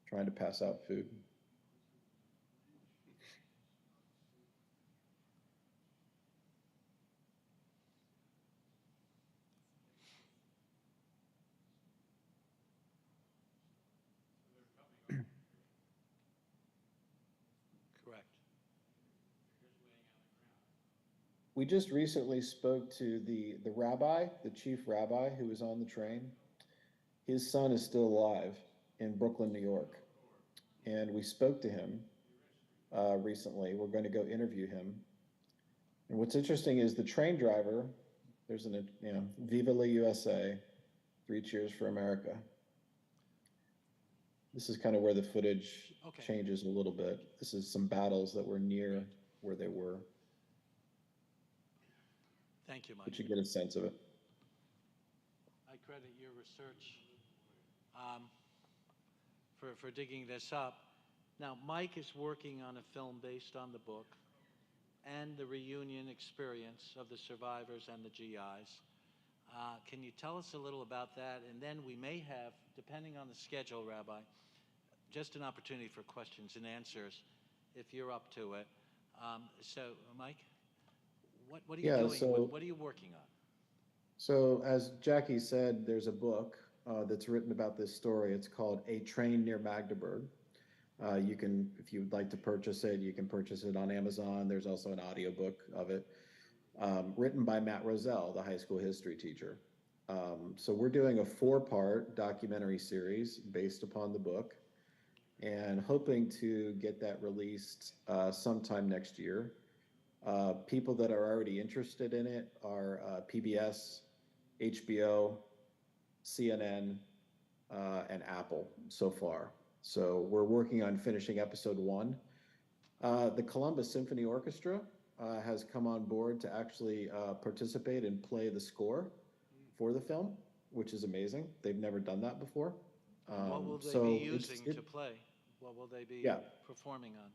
Trying to pass out food. Correct. We just recently spoke to the rabbi, the chief rabbi who was on the train. His son is still alive in Brooklyn, New York. And we spoke to him recently. We're going to go interview him. And what's interesting is the train driver, there's Viva la USA, 3 cheers for America. This is kind of where the footage changes a little bit. This is some battles that were near where they were. Thank you, Mike. But you get a sense of it. I credit your research for digging this up. Now, Mike is working on a film based on the book and the reunion experience of the survivors and the GIs. Can you tell us a little about that? And then we may have, depending on the schedule, Rabbi, just an opportunity for questions and answers if you're up to it. So, Mike, what are you doing? What are you working on? So, as Jackie said, there's a book that's written about this story. It's called A Train Near Magdeburg. You can, if you would like to purchase it, you can purchase it on Amazon. There's also an audiobook of it, written by Matt Roselle, the high school history teacher. So we're doing a 4-part documentary series based upon the book and hoping to get that released sometime next year. People that are already interested in it are PBS, HBO, CNN, and Apple so far. So we're working on finishing episode 1. The Columbus Symphony Orchestra has come on board to actually participate and play the score for the film, which is amazing. They've never done that before. What will they be using to play? What will they be performing on?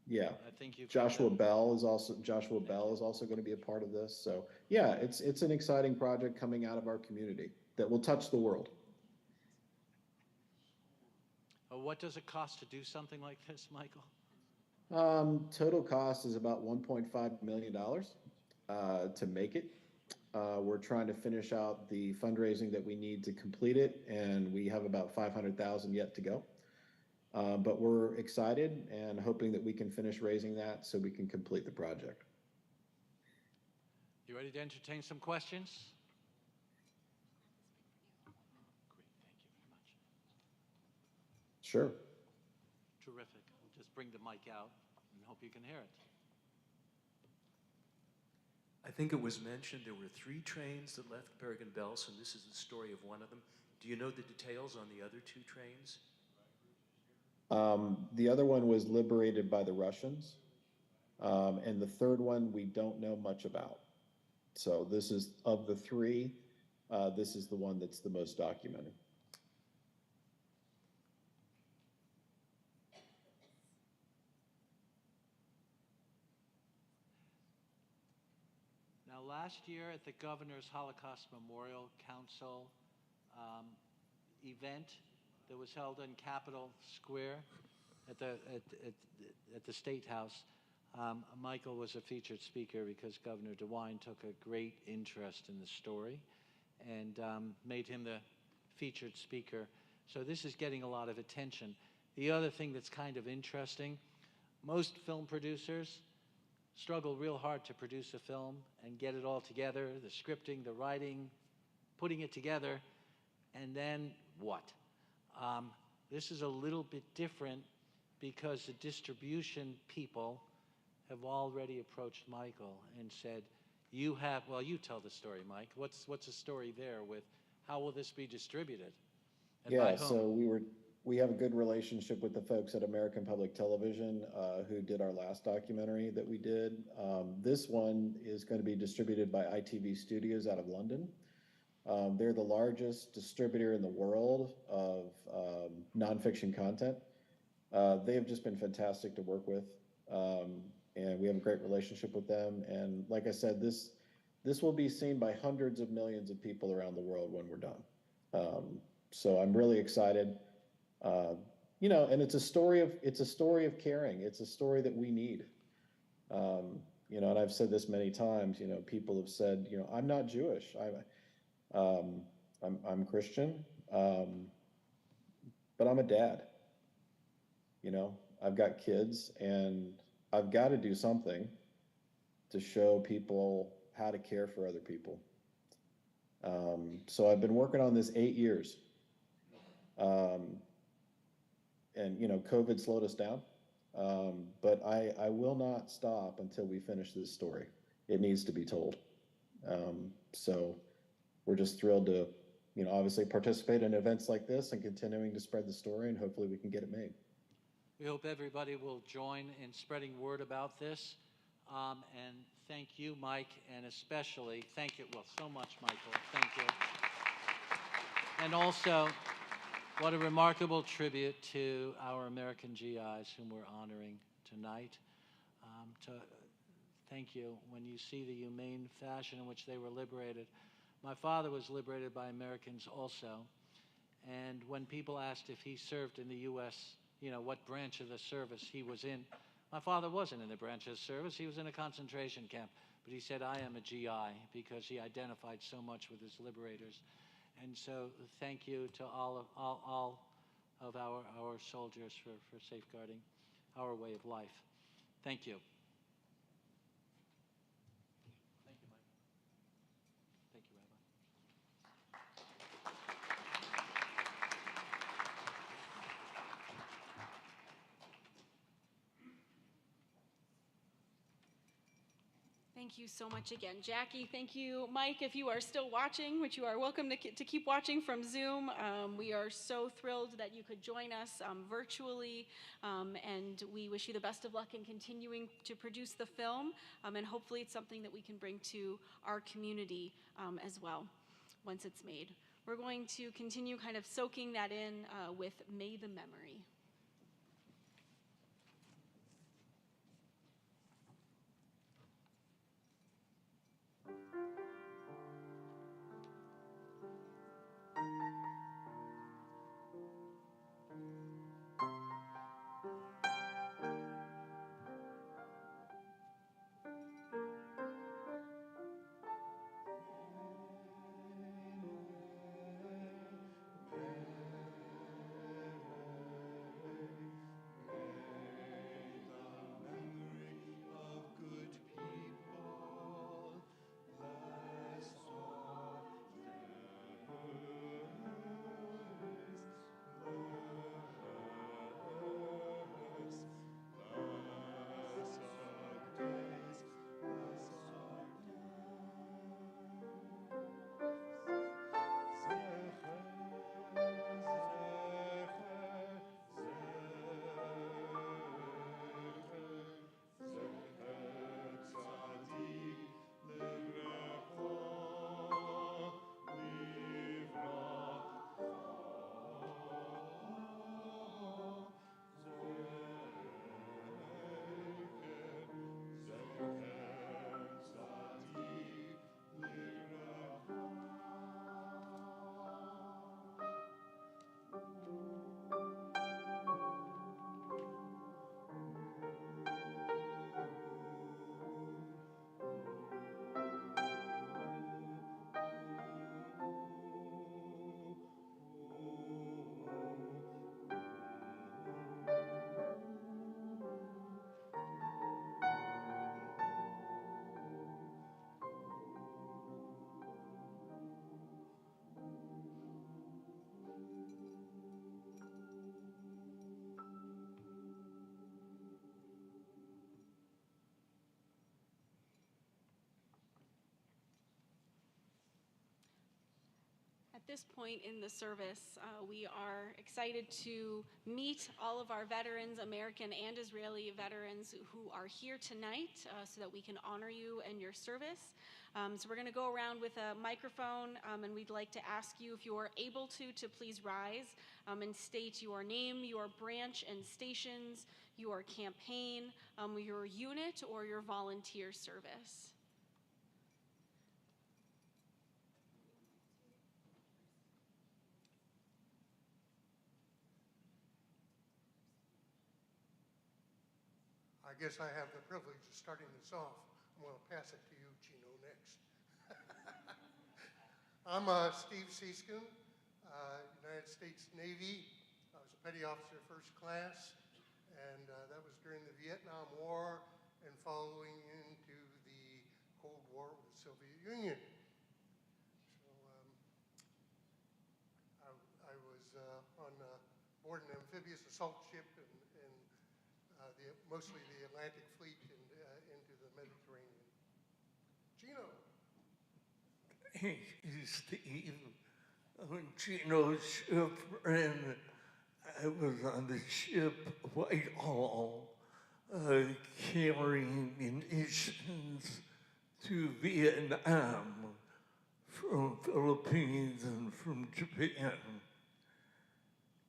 Yeah, I think Joshua Bell is also going to be a part of this. So yeah, it's an exciting project coming out of our community that will touch the world. What does it cost to do something like this, Michael? Total cost is about $1.5 million to make it. We're trying to finish out the fundraising that we need to complete it, and we have about $500,000 yet to go. But we're excited and hoping that we can finish raising that so we can complete the project. You ready to entertain some questions? Great, thank you very much. Sure. Terrific. We'll just bring the mic out and hope you can hear it. I think it was mentioned there were 3 trains that left Bergen-Belsen, and this is the story of one of them. Do you know the details on the other 2 trains? The other one was liberated by the Russians, and the third one we don't know much about. So this is, of the 3, this is the one that's the most documented. Now, last year at the Governor's Holocaust Memorial Council event that was held in Capitol Square, at the State House. Michael was a featured speaker because Governor DeWine took a great interest in the story and made him the featured speaker. So this is getting a lot of attention. The other thing that's kind of interesting, most film producers struggle real hard to produce a film and get it all together, the scripting, the writing, putting it together, and then what? This is a little bit different because the distribution people have already approached Michael and said, you tell the story, Mike. What's the story there with how will this be distributed? And by Yeah, whom? so we have a good relationship with the folks at American Public Television who did our last documentary that we did. This one is going to be distributed by ITV Studios out of London. They're the largest distributor in the world of nonfiction content. They have just been fantastic to work with, and we have a great relationship with them. And like I said, this will be seen by hundreds of millions of people around the world when we're done. So I'm really excited. And it's a story of caring. It's a story that we need. And I've said this many times. People have said, I'm not Jewish. I'm Christian, but I'm a dad. I've got kids, and I've got to do something to show people how to care for other people. So I've been working on this 8 years. And COVID slowed us down. But I will not stop until we finish this story. It needs to be told. So we're just thrilled to, obviously participate in events like this and continuing to spread the story, and hopefully we can get it made. We hope everybody will join in spreading word about this. And thank you, Mike, and especially thank you, so much, Michael. Thank you. And also, what a remarkable tribute to our American GIs whom we're honoring tonight. Thank you. When you see the humane fashion in which they were liberated, my father was liberated by Americans also. And when people asked if he served in the U.S., what branch of the service he was in, my father wasn't in the branch of the service. He was in a concentration camp. But he said, I am a GI, because he identified so much with his liberators. And so thank you to all of our soldiers for safeguarding our way of life. Thank you. Thank you, Mike. Thank you, Rabbi. Thank you so much again, Jackie. Thank you, Mike. If you are still watching, which you are welcome to keep watching from Zoom, we are so thrilled that you could join us virtually, and we wish you the best of luck in continuing to produce the film, and hopefully it's something that we can bring to our community as well once it's made. We're going to continue kind of soaking that in with May the Memory. At this point in the service, we are excited to meet all of our veterans, American and Israeli veterans who are here tonight so that we can honor you and your service. So we're going to go around with a microphone, and we'd like to ask you, if you are able to please rise and state your name, your branch and stations, your campaign, your unit, or your volunteer service. I guess I have the privilege of starting this off. I'm going to pass it to you, Gino, next. I'm Steve Seaskun, United States Navy. I was a petty officer first class, and that was during the Vietnam War and following into the Cold War with the Soviet Union. So I was on board an amphibious assault ship and mostly the Atlantic Fleet and into the Mediterranean. Gino. Thank you, Steve. I'm Gino's ship, and I was on the ship Whitehall carrying munitions to Vietnam from Philippines and from Japan.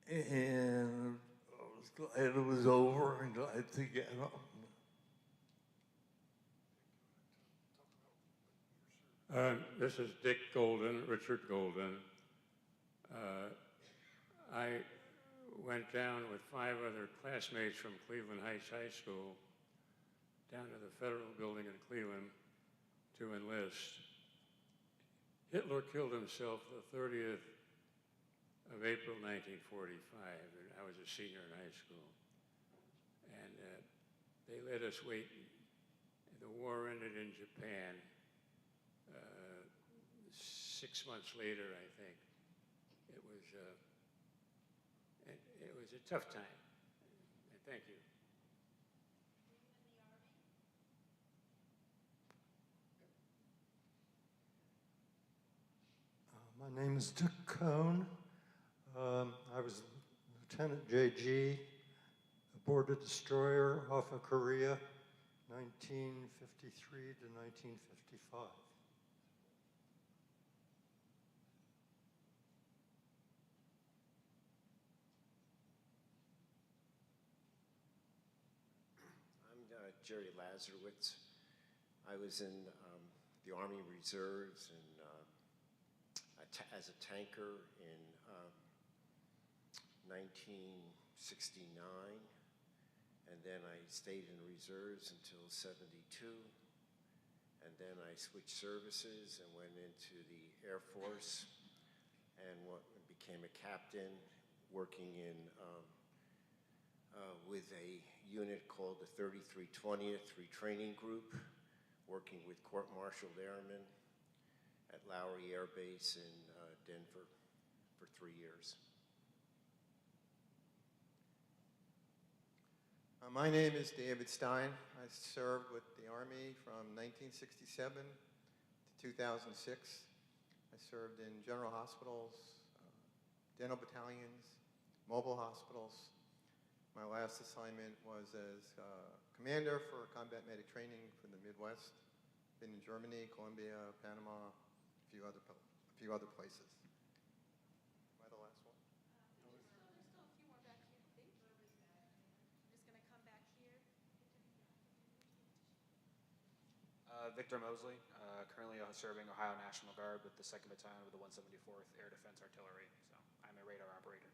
And I was glad it was over and glad to get home. This is Dick Golden, Richard Golden. I went down with 5 other classmates from Cleveland Heights High School down to the Federal Building in Cleveland to enlist. Hitler killed himself the 30th of April 1945, and I was a senior in high school. And they let us wait. The war ended in Japan 6 months later, I think. It was a tough time. And thank you. My name is Dick Cohn. I was Lieutenant J.G. aboard a destroyer off of Korea, 1953 to 1955. I'm Jerry Lazarowitz. I was in the Army Reserves and as a tanker in 1969, and then I stayed in reserves until 72, and then I switched services and went into the Air Force and became a captain working in with a unit called the 3320th Retraining Group, working with court-martialed airmen at Lowry Air Base in Denver for 3 years. My name is David Stein. I served with the Army from 1967 to 2006. I served in general hospitals, dental battalions, mobile hospitals. My last assignment was as commander for combat medic training for the Midwest. Been in Germany, Colombia, Panama, a few other places. Am I the last one? There's still a few more back here, I think. I'm just going to come back here. Victor Mosley, currently serving Ohio National Guard with the 2nd Battalion of the 174th Air Defense Artillery. So I'm a radar operator.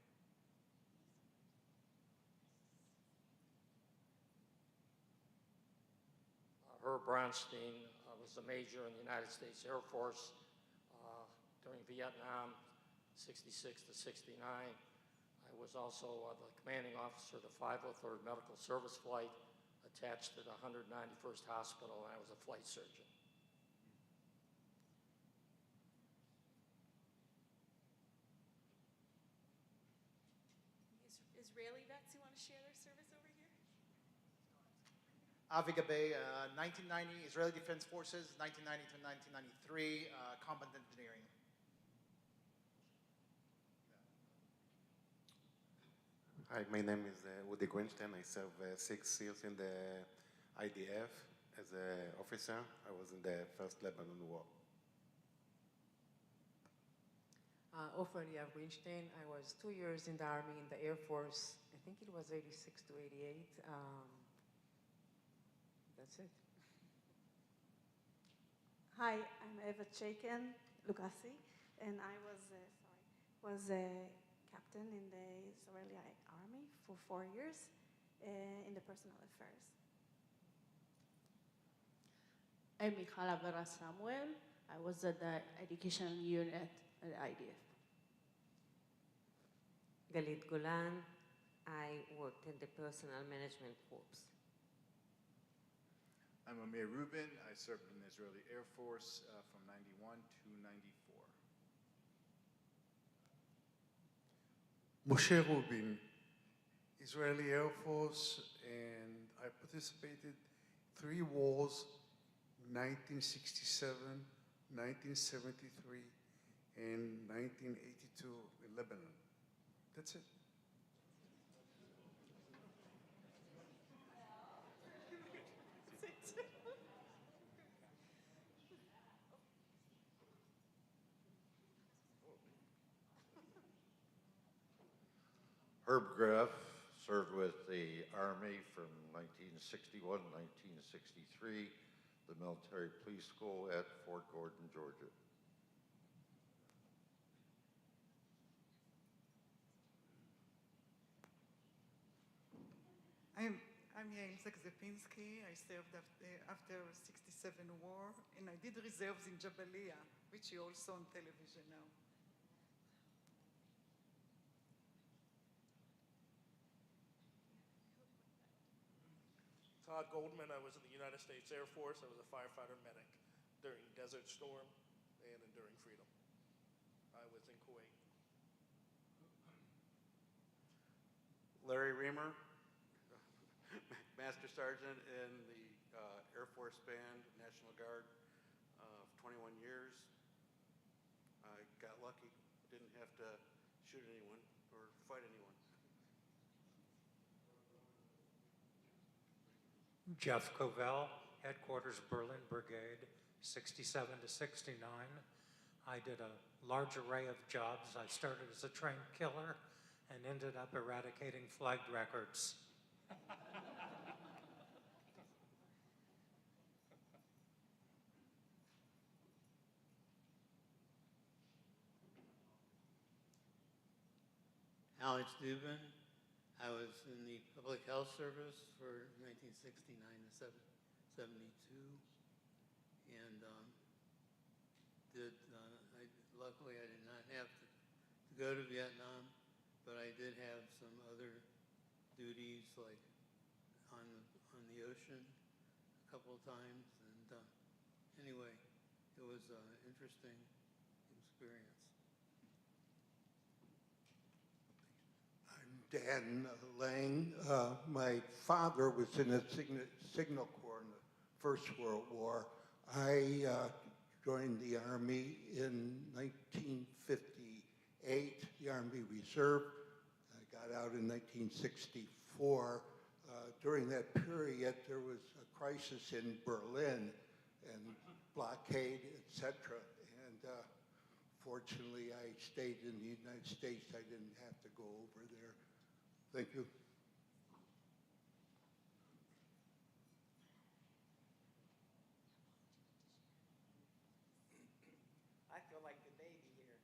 Herb Bronstein was a major in the United States Air Force during Vietnam, 66 to 69. I was also the commanding officer of the 503rd Medical Service Flight attached to the 191st Hospital, and I was a flight surgeon. Israeli vets who want to share their service over here? Avi Gabay, 1990, Israeli Defense Forces, 1990 to 1993, combat engineering. Hi, my name is Woody Greenstein. I served 6 years in the IDF as an officer. I was in the First Lebanon War. Ophelia Greenstein. I was 2 years in the Army, in the Air Force. I think it was 86 to 88. That's it. Hi, I'm Eva Chaiken Lukasi, and I was a captain in the Israeli army for 4 years in the personal affairs. I'm Michal Avera Samuel. I was at the educational unit at the IDF. Galit Golan. I worked in the Personnel Management Corps. I'm Amir Rubin. I served in the Israeli Air Force from 91 to 94. Moshe Rubin, Israeli Air Force, and I participated 3 wars, 1967, 1973, and 1982 in Lebanon. That's it. Herb Graff served with the Army from 1961 to 1963, the Military Police School at Fort Gordon, Georgia. I'm Yael Zakzepinski. I served after 67 war, and I did reserves in Jabalia, which you also on television now. Todd Goldman. I was in the United States Air Force. I was a firefighter medic during Desert Storm and during Freedom. I was in Kuwait. Larry Reamer, Master Sergeant in the Air Force Band, National Guard, 21 years. I got lucky, didn't have to shoot anyone or fight anyone. Jeff Covell, Headquarters Berlin Brigade, 67 to 69. I did a large array of jobs. I started as a trained killer and ended up eradicating flagged records. Alex Dubin. I was in the Public Health Service for 1969 to 72, and luckily I did not have to go to Vietnam, but I did have some other duties like on the ocean a couple of times, and anyway, it was an interesting experience. Dan Lang. My father was in the Signal Corps in the First World War. I joined the Army in 1958, the Army Reserve. I got out in 1964. During that period, there was a crisis in Berlin and blockade, etc. And fortunately, I stayed in the United States. I didn't have to go over there. Thank you. I feel like the baby here.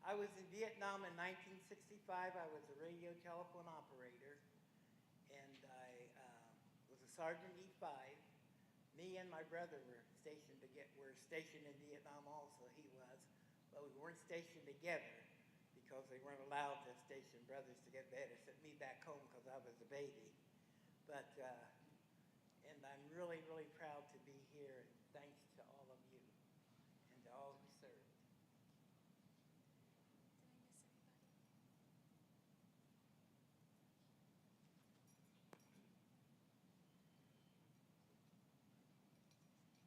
I was in Vietnam in 1965. I was a radio telephone operator, and I was a Sergeant E5. Me and my brother were stationed in Vietnam also. He was, but we weren't stationed together, because they weren't allowed to station brothers together. They had to send me back home because I was a baby. But, and I'm really, really proud to be here, and thanks to all of you and to all who served.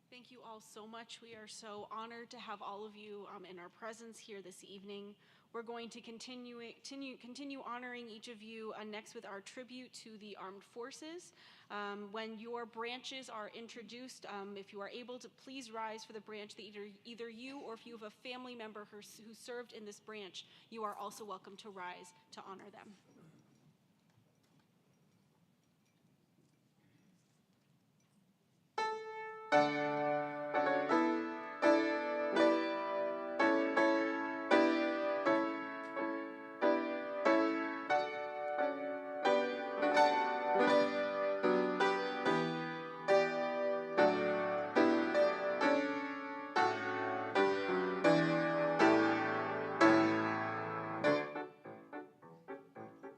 Thank you all so much. We are so honored to have all of you in our presence here this evening. We're going to continue honoring each of you next with our tribute to the armed forces. When your branches are introduced, if you are able to, please rise for the branch that either you or if you have a family member who served in this branch, you are also welcome to rise to honor them.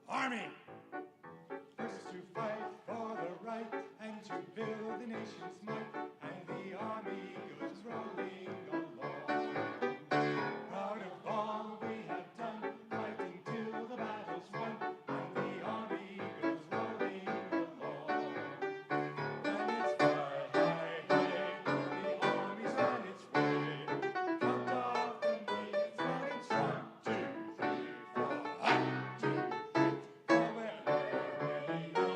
Army! First to fight for the right and to build the nation's might, and the army goes rolling along. Proud of all we have done, fighting till the battle's won, and the army goes rolling along. Then it's fly, high, hey, the army's on its way. Count off the minutes, and it's 1, 2, 3, 4, 1, 2, 3. From wherever we go,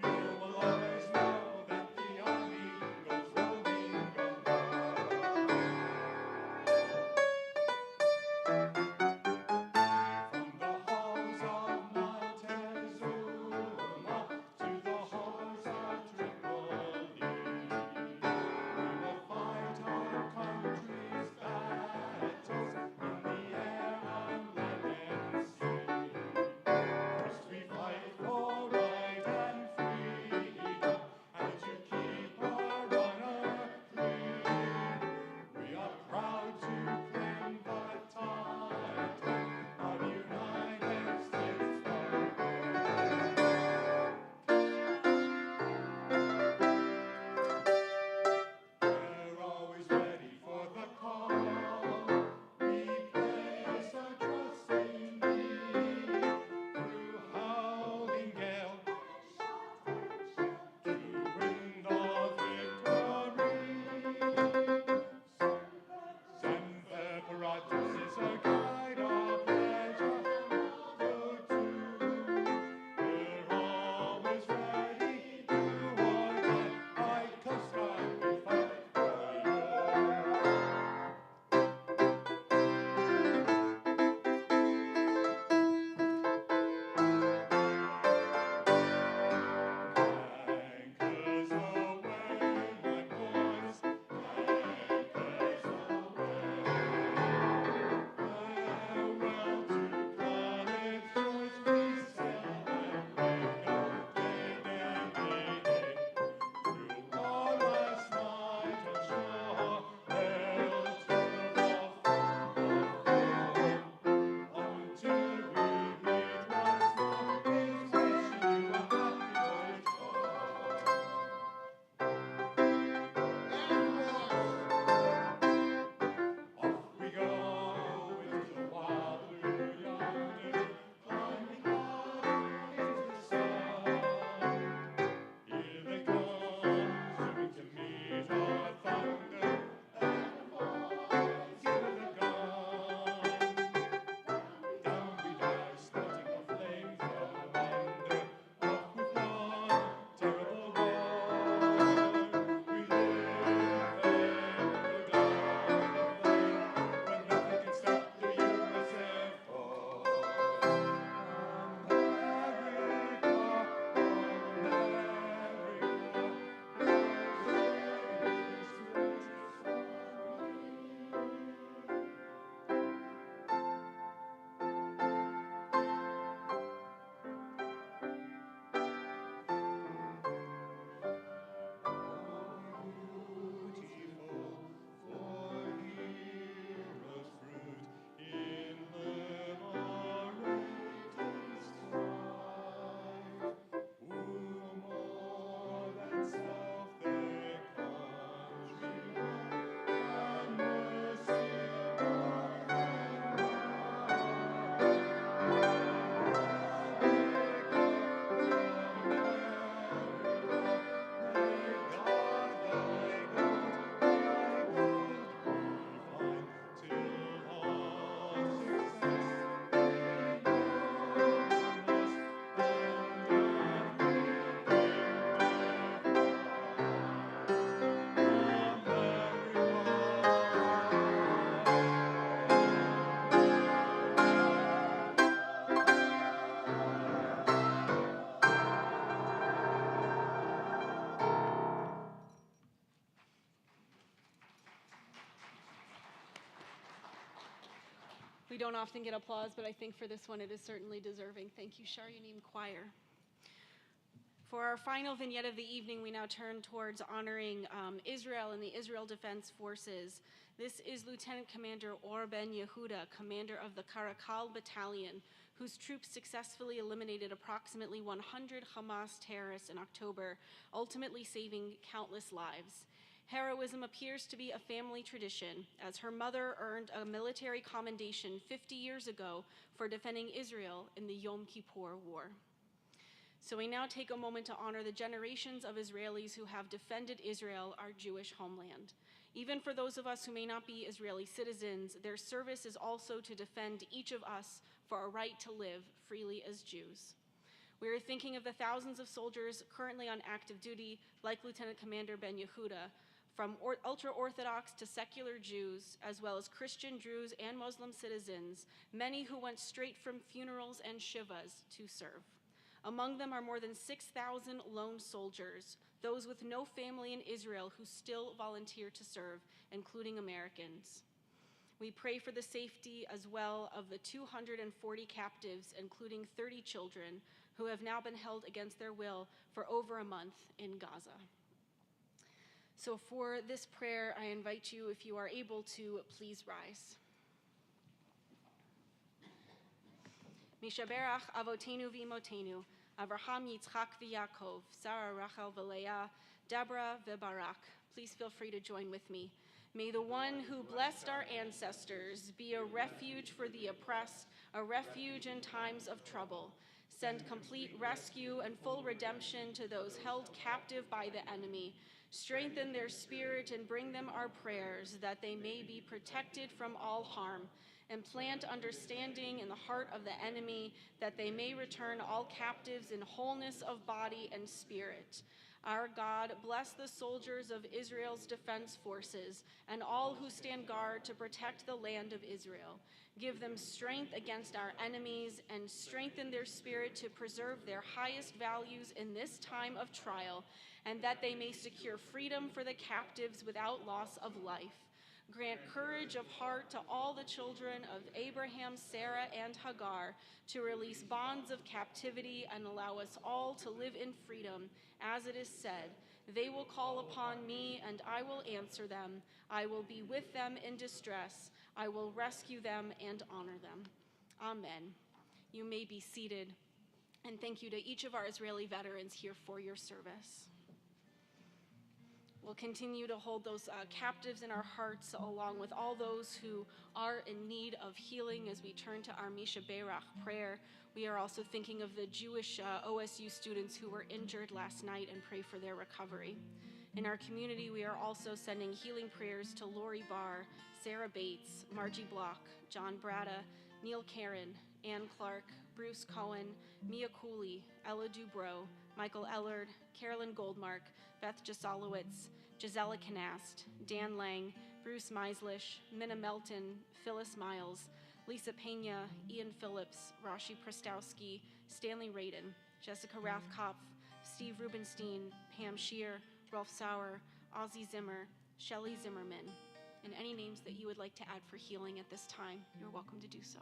you will always know that the army We don't often get applause, but I think for this one it is certainly deserving. Thank you, Sharyunim Choir. For our final vignette of the evening, we now turn towards honoring Israel and the Israel Defense Forces. This is Lieutenant Commander Or Ben Yehuda, commander of the Karakal Battalion, whose troops successfully eliminated approximately 100 Hamas terrorists in October, ultimately saving countless lives. Heroism appears to be a family tradition, as her mother earned a military commendation 50 years ago for defending Israel in the Yom Kippur War. So we now take a moment to honor the generations of Israelis who have defended Israel, our Jewish homeland. Even for those of us who may not be Israeli citizens, their service is also to defend each of us for our right to live freely as Jews. We are thinking of the thousands of soldiers currently on active duty, like Lieutenant Commander Ben Yehuda, from ultra-Orthodox to secular Jews, as well as Christian Druze and Muslim citizens, many who went straight from funerals and shivas to serve. Among them are more than 6,000 lone soldiers, those with no family in Israel who still volunteer to serve, including Americans. We pray for the safety as well of the 240 captives, including 30 children, who have now been held against their will for over a month in Gaza. So for this prayer, I invite you, if you are able to, please rise. Mishaberach Avotenu v'Imotenu, Avraham, Yitzchak v'Yaakov, Sarah, Rachel v'Leah, Deborah v'Barak. Please feel free to join with me. May the one who blessed our ancestors be a refuge for the oppressed, a refuge in times of trouble. Send complete rescue and full redemption to those held captive by the enemy. Strengthen their spirit and bring them our prayers, that they may be protected from all harm. And plant understanding in the heart of the enemy, that they may return all captives in wholeness of body and spirit. Our God, bless the soldiers of Israel's defense forces and all who stand guard to protect the land of Israel. Give them strength against our enemies and strengthen their spirit to preserve their highest values in this time of trial, and that they may secure freedom for the captives without loss of life. Grant courage of heart to all the children of Abraham, Sarah, and Hagar to release bonds of captivity and allow us all to live in freedom, as it is said, "They will call upon me, and I will answer them. I will be with them in distress. I will rescue them and honor them." Amen. You may be seated, and thank you to each of our Israeli veterans here for your service. We'll continue to hold those captives in our hearts, along with all those who are in need of healing as we turn to our Misha Berach prayer. We are also thinking of the Jewish OSU students who were injured last night and pray for their recovery. In our community, we are also sending healing prayers to Lori Barr, Sarah Bates, Margie Block, John Bratta, Neil Karen, Ann Clark, Bruce Cohen, Mia Cooley, Ella Dubrow, Michael Ellard, Carolyn Goldmark, Beth Jasolowitz, Gisela Canast, Dan Lang, Bruce Meislish, Minna Melton, Phyllis Miles, Lisa Pena, Ian Phillips, Rashi Prostowski, Stanley Radin, Jessica Rathkopf, Steve Rubenstein, Pam Shear, Rolf Sauer, Ozzie Zimmer, Shelley Zimmerman, and any names that you would like to add for healing at this time, you're welcome to do so.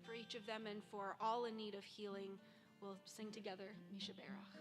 For each of them and for all in need of healing, we'll sing together Misha Berach.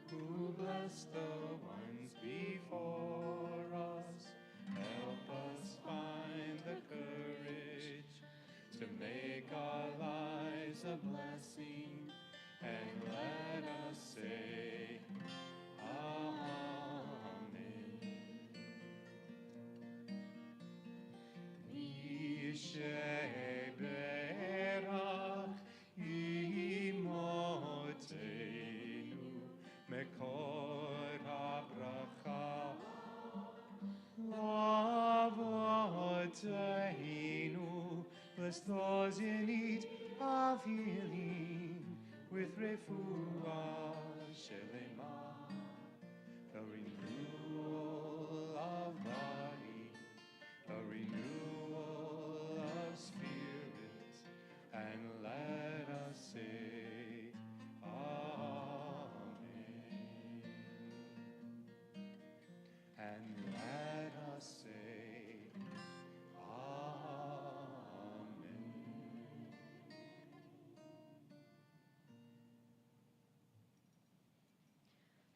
Who bless the ones before us, help us find the courage to make our lives a blessing, and let us say, Amen. Mishe berach imotenu mekor bless those in need of healing with refuah shelema, a renewal of body, a renewal of spirit, and let us say, Amen. And let us say, Amen.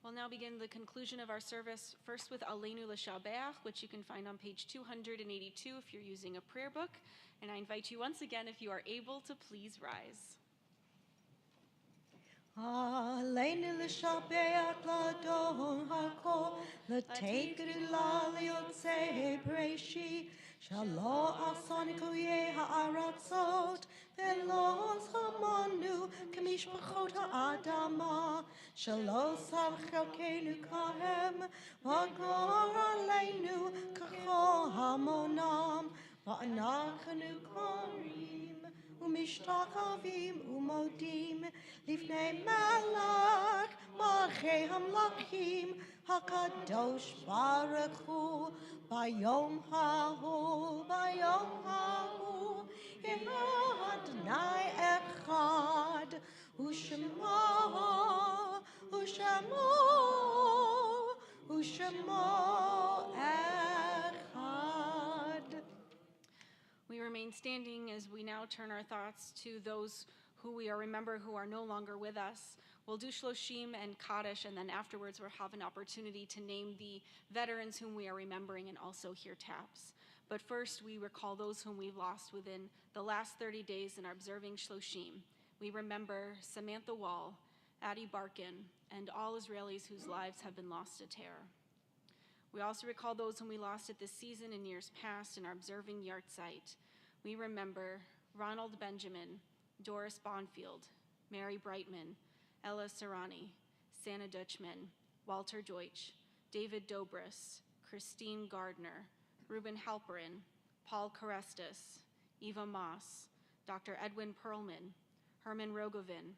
We'll now begin the conclusion of our service, first with Aleinu L'Shabeach, which you can find on page 282 if you're using a prayer book. And I invite you once again, if you are able, to please rise. Aleinu l'shabeach l'adon hakol, l'tekeru la liyotzei breishi, shalo asoniku ye ha'aratzot, velo zchamonu k'mishpachot ha'adama, shalo savchelkenu kahem, v'agor aleinu k'chol hamonam, v'anachnu korim. ומשתחווים ומודים לפני מלך מלכי המלכים הקדוש ברוך הוא ביום ההוא יהיה אדוני אחד ושמו אחד. We remain standing as we now turn our thoughts to those who we remember who are no longer with us. We'll do Shloshim and Kaddish, and then afterwards we'll have an opportunity to name the veterans whom we are remembering and also hear taps. But first, we recall those whom we've lost within the last 30 days and are observing Shloshim. We remember Samantha Wall, Addie Barkin, and all Israelis whose lives have been lost to terror. We also recall those whom we lost at this season in years past and are observing Yartzeit. We remember Ronald Benjamin, Doris Bonfield, Mary Brightman, Ella Serrani, Santa Dutchman, Walter Deutsch, David Dobris, Christine Gardner, Reuben Halperin, Paul Carestis, Eva Moss, Dr. Edwin Perlman, Herman Rogovin,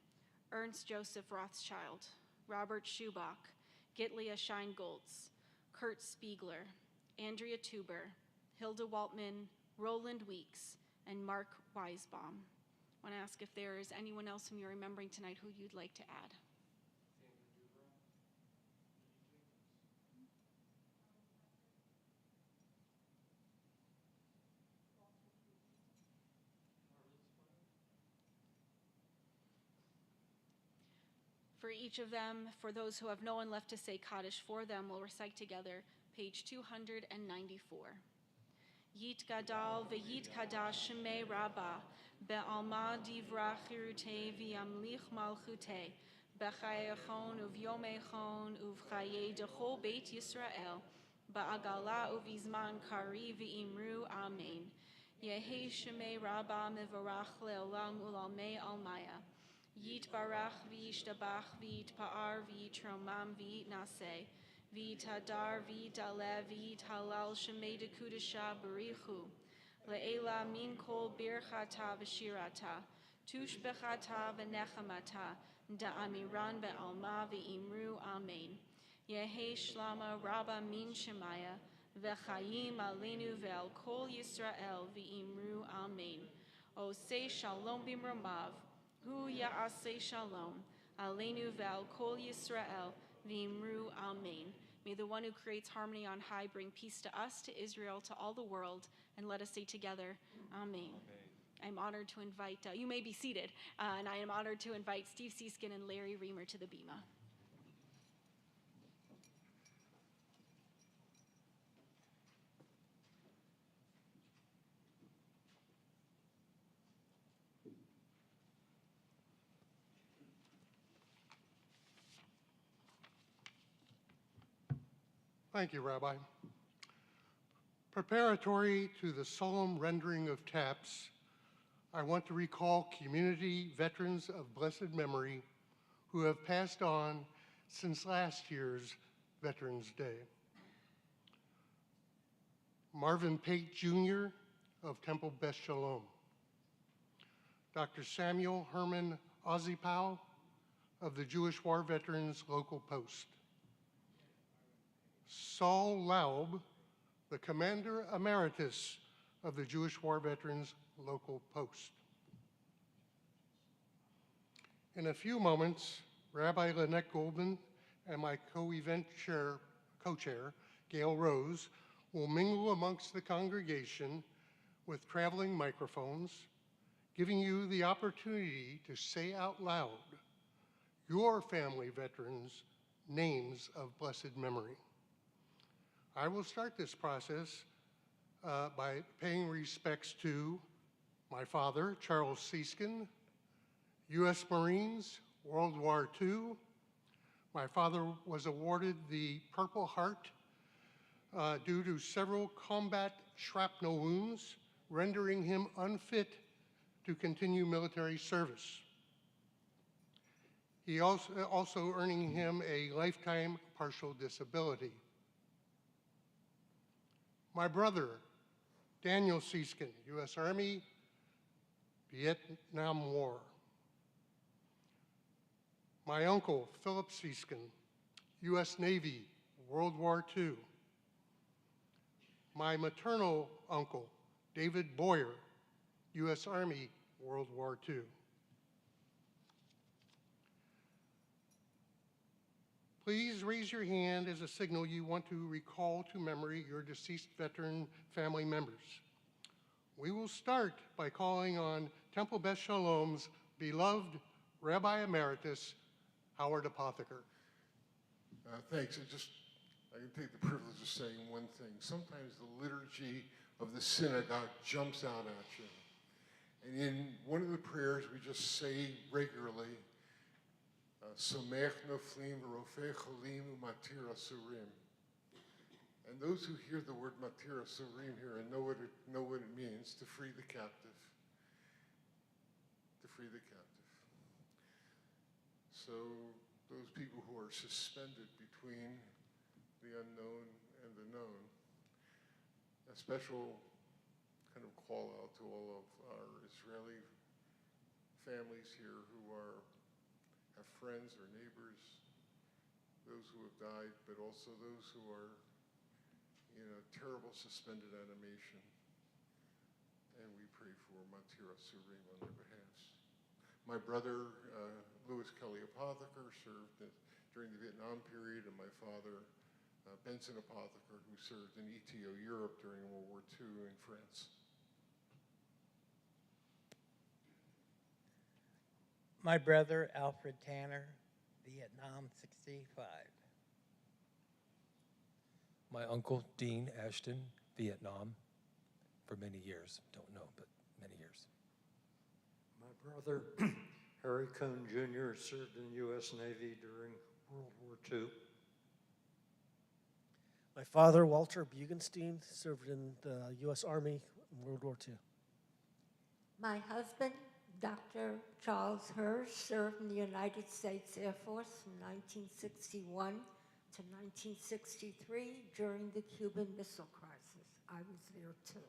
Ernst Joseph Rothschild, Robert Schubach, Gitlia Scheingoltz, Kurt Spiegler, Andrea Tuber, Hilda Waltman, Roland Weeks, and Mark Weisbaum. I want to ask if there is anyone else whom you're remembering tonight who you'd like to add. For each of them, for those who have no one left to say Kaddish for them, we'll recite together page 294. Yit gadal v'yit kadash shemei rabba, be'alma divra chirutei v'yamlich malchutei, b'chayechon uv'yomechon uv'chaye dechol beit Yisrael, ba'agala uv'izman kari v'imru amen. Yehi shemei rabba mevarach le'olam u'lalmei almaya. Yit barach v'yishtabach v'yitpa'ar v'yitromam v'yitnaseh. V'yit hadar v'yit alev v'yit halal shemei dekudasha barichu. Le'ela min kol birchata v'shirata. Tush bechata v'nechamata. Da'amiran be'alma v'imru amen. Yehi shlama rabba min shemaya. V'chayim alenu ve'al kol Yisrael v'imru amen. Oseh shalom b'mromav. Hu ya'aseh shalom. Alenu ve'al kol Yisrael v'imru amen. May the one who creates harmony on high bring peace to us, to Israel, to all the world, and let us say together, amen. I'm honored to invite, you may be seated, and I am honored to invite Steve Seeskin and Larry Reamer to the bima. Thank you, Rabbi. Preparatory to the solemn rendering of taps, I want to recall community veterans of blessed memory who have passed on since last year's Veterans Day. Marvin Pate Jr. of Temple Beth Shalom. Dr. Samuel Herman Ozipow of the Jewish War Veterans Local Post. Saul Laub, the Commander Emeritus of the Jewish War Veterans Local Post. In a few moments, Rabbi Lynette Goldman and my co-event co-chair, Gail Rose, will mingle amongst the congregation with traveling microphones, giving you the opportunity to say out loud your family veterans' names of blessed memory. I will start this process by paying respects to my father, Charles Seeskin, U.S. Marines, World War II. My father was awarded the Purple Heart due to several combat shrapnel wounds, rendering him unfit to continue military service. He also earning him a lifetime partial disability. My brother, Daniel Seeskin, U.S. Army, Vietnam War. My uncle, Philip Seeskin, U.S. Navy, World War II. My maternal uncle, David Boyer, U.S. Army, World War II. Please raise your hand as a signal you want to recall to memory your deceased veteran family members. We will start by calling on Temple Beth Shalom's beloved Rabbi Emeritus, Howard Apotheker. Thanks. I can take the privilege of saying one thing. Sometimes the liturgy of the synagogue jumps out at you. And in one of the prayers we just say regularly, Somech noflim v'rofei cholim u'matir asurim. And those who hear the word matir asurim here and know what it means, to free the captive. To free the captive. So those people who are suspended between the unknown and the known, a special kind of call out to all of our Israeli families here who have friends or neighbors, those who have died, but also those who are in a terrible suspended animation. And we pray for Matir Asurim on their behalf. My brother, Louis Kelly Apotheker, served during the Vietnam period, and my father, Benson Apotheker, who served in ETO Europe during World War II in France. My brother, Alfred Tanner, Vietnam, 65. My uncle, Dean Ashton, Vietnam, for many years. Don't know, but many years. My brother, Harry Cohn Jr., served in the U.S. Navy during World War II. My father, Walter Bugenstein, served in the U.S. Army in World War II. My husband, Dr. Charles Hirsch, served in the United States Air Force from 1961 to 1963 during the Cuban Missile Crisis. I was there too.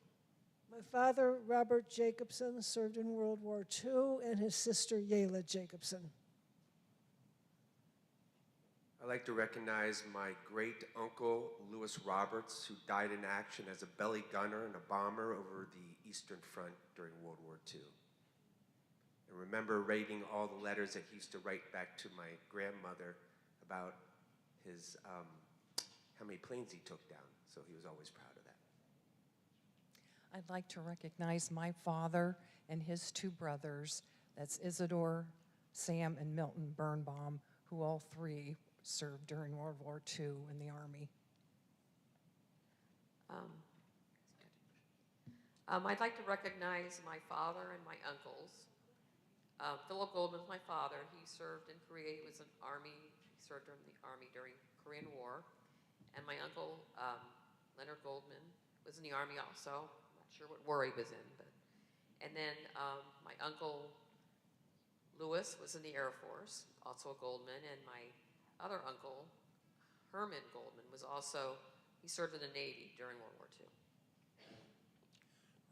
My father, Robert Jacobson, served in World War II, and his sister, Yela Jacobson. I'd like to recognize my great uncle, Louis Roberts, who died in action as a belly gunner and a bomber over the Eastern Front during World War II. And remember reading all the letters that he used to write back to my grandmother about his, how many planes he took down. So he was always proud of that. I'd like to recognize my father and his two brothers. That's Isidore, Sam, and Milton Birnbaum, who all three served during World War II in the Army. I'd like to recognize my father and my uncles. Philip Goldman's my father. He served in Korea. He was an Army. He served in the Army during Korean War. And my uncle, Leonard Goldman, was in the Army also. I'm not sure what war he was in. And then my uncle, Louis, was in the Air Force, also a Goldman. And my other uncle, Herman Goldman, he served in the Navy during World War II.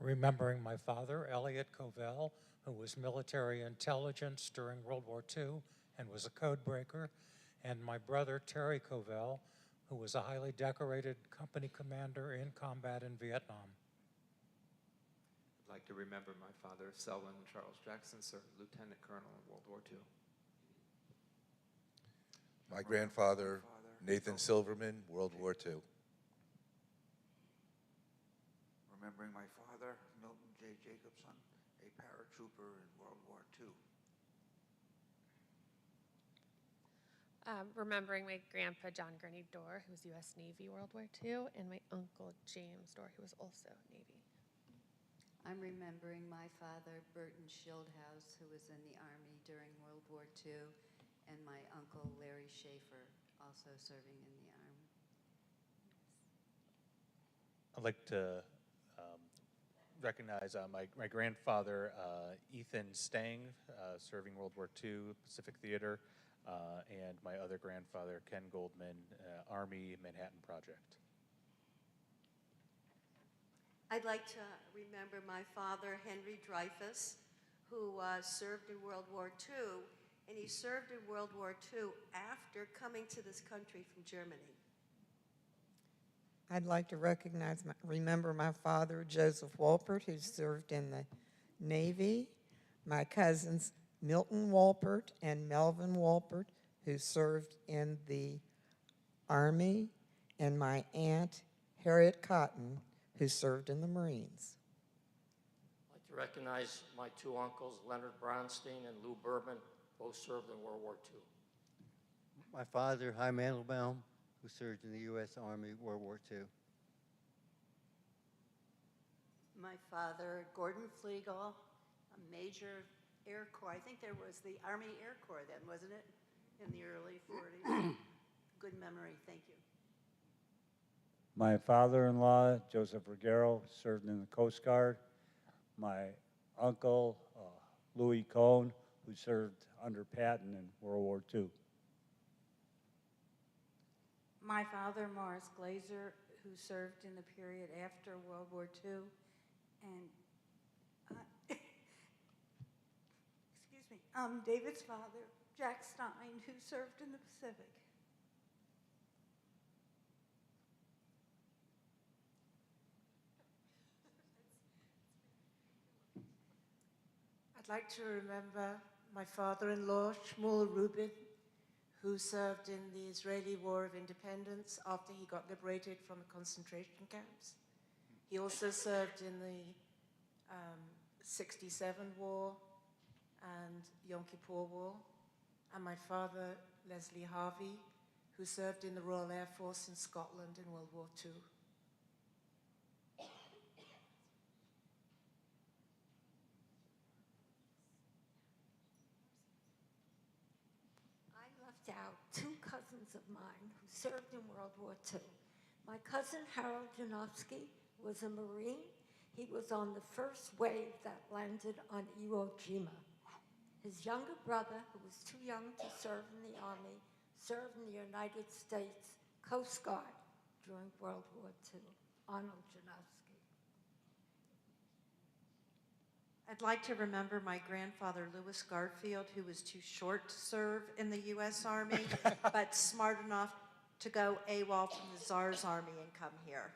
Remembering my father, Elliot Covell, who was military intelligence during World War II and was a code breaker, and my brother, Terry Covell, who was a highly decorated company commander in combat in Vietnam. I'd like to remember my father, Selwyn Charles Jackson, served Lieutenant Colonel in World War II. My grandfather, Nathan Silverman, World War II. Remembering my father, Milton J. Jacobson, a paratrooper in World War II. Remembering my grandpa, John Gurney Dorr, who was U.S. Navy World War II, and my uncle, James Dorr, who was also Navy. I'm remembering my father, Burton Schildhouse, who was in the Army during World War II, and my uncle, Larry Schaefer, also serving in the Army. I'd like to recognize my grandfather, Ethan Stang, serving World War II, Pacific Theater, and my other grandfather, Ken Goldman, Army Manhattan Project. I'd like to remember my father, Henry Dreyfus, who served in World War II, and he served in World War II after coming to this country from Germany. I'd like to remember my father, Joseph Wolpert, who served in the Navy, my cousins, Milton Wolpert and Melvin Wolpert, who served in the Army, and my aunt, Harriet Cotton, who served in the Marines. I'd like to recognize my two uncles, Leonard Bronstein and Lou Berman, both served in World War II. My father, Hy Mandelbaum, who served in the U.S. Army, World War II. My father, Gordon Flegel, a Major Air Corps. I think there was the Army Air Corps then, wasn't it? In the early 40s. Good memory, thank you. My father-in-law, Joseph Ruggiero, served in the Coast Guard. My uncle, Louis Cohn, who served under Patton in World War II. My father, Morris Glazer, who served in the period after World War II, and excuse me, David's father, Jack Stein, who served in the Pacific. I'd like to remember my father-in-law, Shmuel Rubin, who served in the Israeli War of Independence after he got liberated from the concentration camps. He also served in the 67 War and Yom Kippur War. And my father, Leslie Harvey, who served in the Royal Air Force in Scotland in World War II. Out two cousins of mine who served in World War II. My cousin Harold Janowski was a Marine. He was on the first wave that landed on Iwo Jima. His younger brother, who was too young to serve in the Army, served in the United States Coast Guard during World War II. Arnold Janowski. I'd like to remember my grandfather, Lewis Garfield, who was too short to serve in the U.S. Army, but smart enough to go AWOL from the Tsar's Army and come here.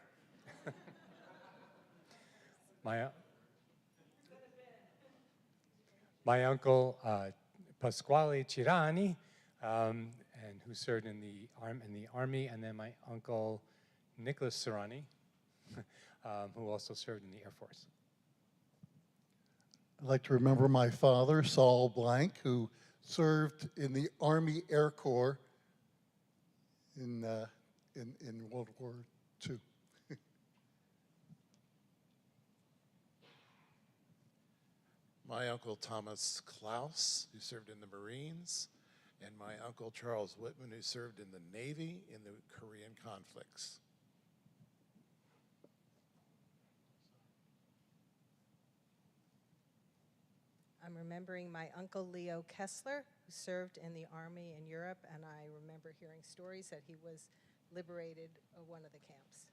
My uncle, Pasquale Cirani, and who served in the Army, and then my uncle, Nicholas Cirani, who also served in the Air Force. I'd like to remember my father, Saul Blank, who served in the Army Air Corps in World War II. My uncle Thomas Klaus, who served in the Marines, and my uncle Charles Whitman, who served in the Navy in the Korean conflicts. I'm remembering my uncle Leo Kessler, who served in the Army in Europe, and I remember hearing stories that he was liberated one of the camps.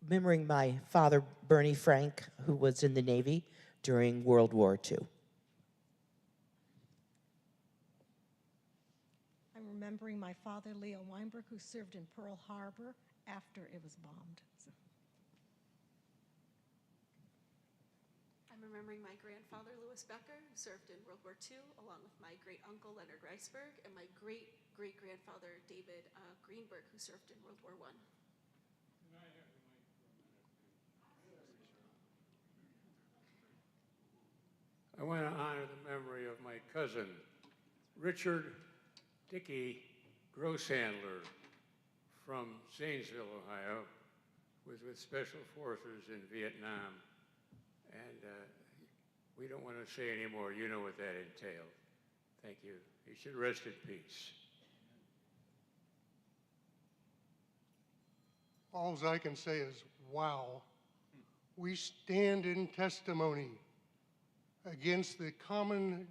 remembering my father, Bernie Frank, who was in the Navy during World War II. I'm remembering my father, Leo Weinberg, who served in Pearl Harbor after it was bombed. I'm remembering my grandfather, Louis Becker, who served in World War II, along with my great-uncle, Leonard Reisberg, and my great-great-grandfather, David Greenberg, who served in World War I. I want to honor the memory of my cousin, Richard Dickey Grosshandler from Zanesville, Ohio, was with Special Forces in Vietnam. And we don't want to say any more. You know what that entailed. Thank you. He should rest in peace. All I can say is, wow. We stand in testimony against the common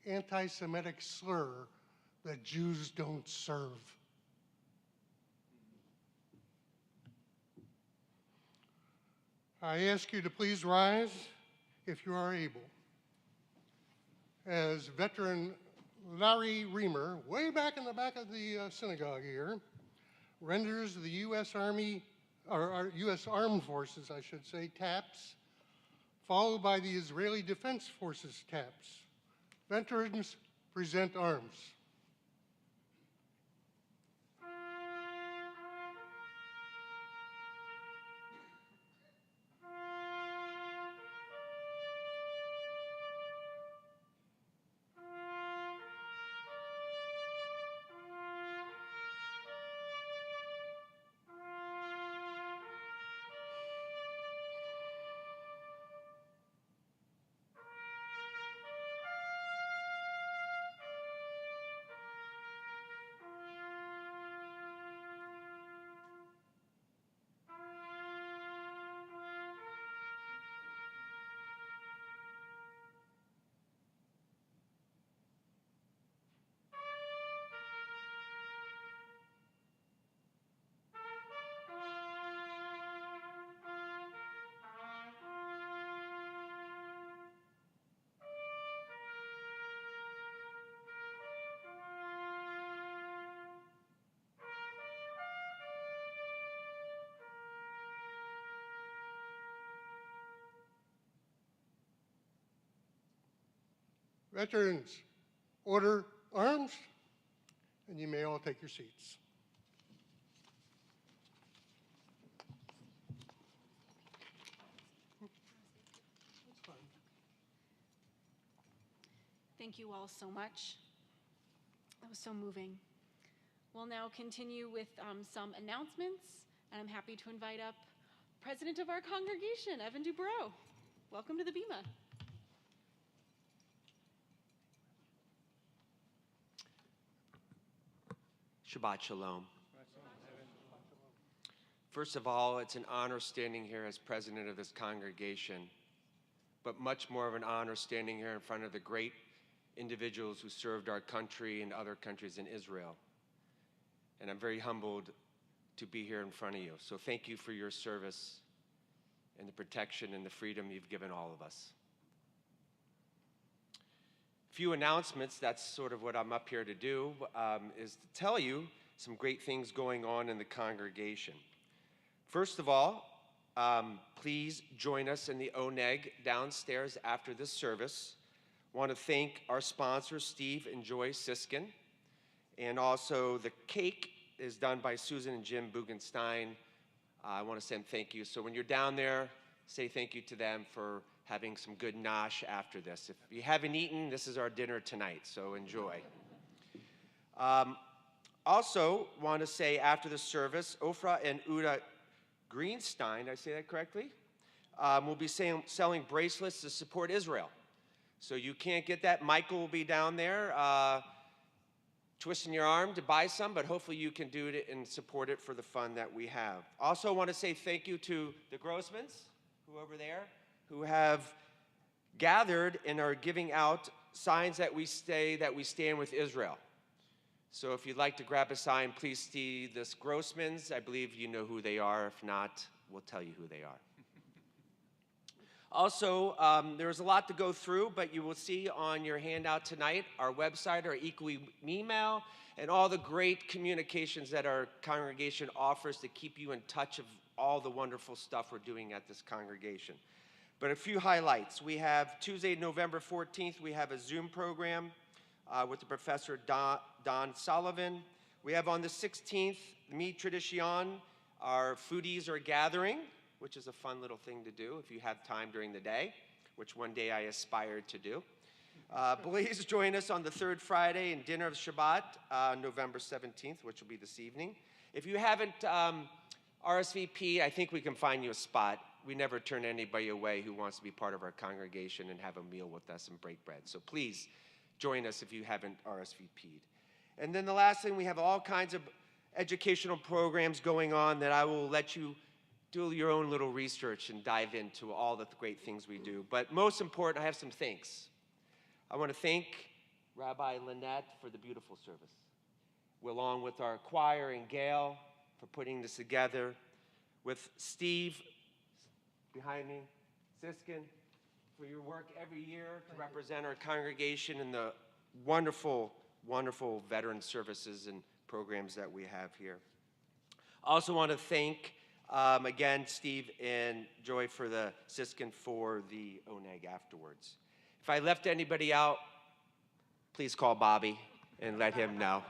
anti-Semitic slur that Jews don't serve. I ask you to please rise if you are able. As veteran Larry Reamer, way back in the back of the synagogue here, renders the U.S. Army, or U.S. Armed Forces, I should say, taps, followed by the Israeli Defense Forces taps. Veterans present arms. Veterans, order arms, and you may all take your seats. Thank you all so much. That was so moving. We'll now continue with some announcements, and I'm happy to invite up President of our congregation, Evan Dubrow. Welcome to the Bema. Shabbat Shalom. First of all, it's an honor standing here as president of this congregation, but much more of an honor standing here in front of the great individuals who served our country and other countries in Israel. And I'm very humbled to be here in front of you. So thank you for your service and the protection and the freedom you've given all of us. Few announcements, that's sort of what I'm up here to do, is to tell you some great things going on in the congregation. First of all, please join us in the Oneg downstairs after this service. I want to thank our sponsors, Steve and Joy Siskin, and also the cake is done by Susan and Jim Bugenstein. I want to send thank you. So when you're down there, say thank you to them for having some good nosh after this. If you haven't eaten, this is our dinner tonight, so enjoy. Also, want to say after the service, Ofra and Uda Greenstein, did I say that correctly? Will be selling bracelets to support Israel. So you can't get that. Michael will be down there twisting your arm to buy some, but hopefully you can do it and support it for the fun that we have. Also want to say thank you to the Grossmans, who are over there, who have gathered and are giving out signs that we stand with Israel. So if you'd like to grab a sign, please see this Grossmans. I believe you know who they are. If not, we'll tell you who they are. Also, there's a lot to go through, but you will see on your handout tonight our website, our email, and all the great communications that our congregation offers to keep you in touch of all the wonderful stuff we're doing at this congregation. But a few highlights. We have Tuesday, November 14th, we have a Zoom program with the Professor Don Sullivan. We have on the 16th, Mi Tradition, our foodies are gathering, which is a fun little thing to do if you have time during the day, which one day I aspired to do. Please join us on the third Friday in Dinner of Shabbat, November 17th, which will be this evening. If you haven't RSVP'd, I think we can find you a spot. We never turn anybody away who wants to be part of our congregation and have a meal with us and break bread. So please join us if you haven't RSVP'd. And then the last thing, we have all kinds of educational programs going on that I will let you do your own little research and dive into all the great things we do. But most important, I have some thanks. I want to thank Rabbi Lynette for the beautiful service, along with our choir and Gail for putting this together, with Steve behind me, Siskin, for your work every year to represent our congregation in the wonderful, wonderful veteran services and programs that we have here. I also want to thank again, Steve and Joy for the Siskin for the oneg afterwards. If I left anybody out, please call Bobby and let him know.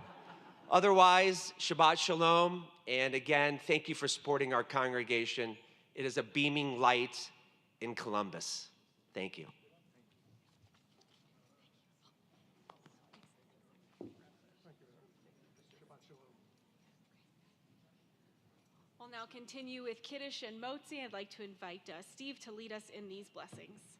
Otherwise, Shabbat Shalom, and again, thank you for supporting our congregation. It is a beaming light in Columbus. Thank you. We'll now continue with Kiddush and Motzi. I'd like to invite Steve to lead us in these blessings.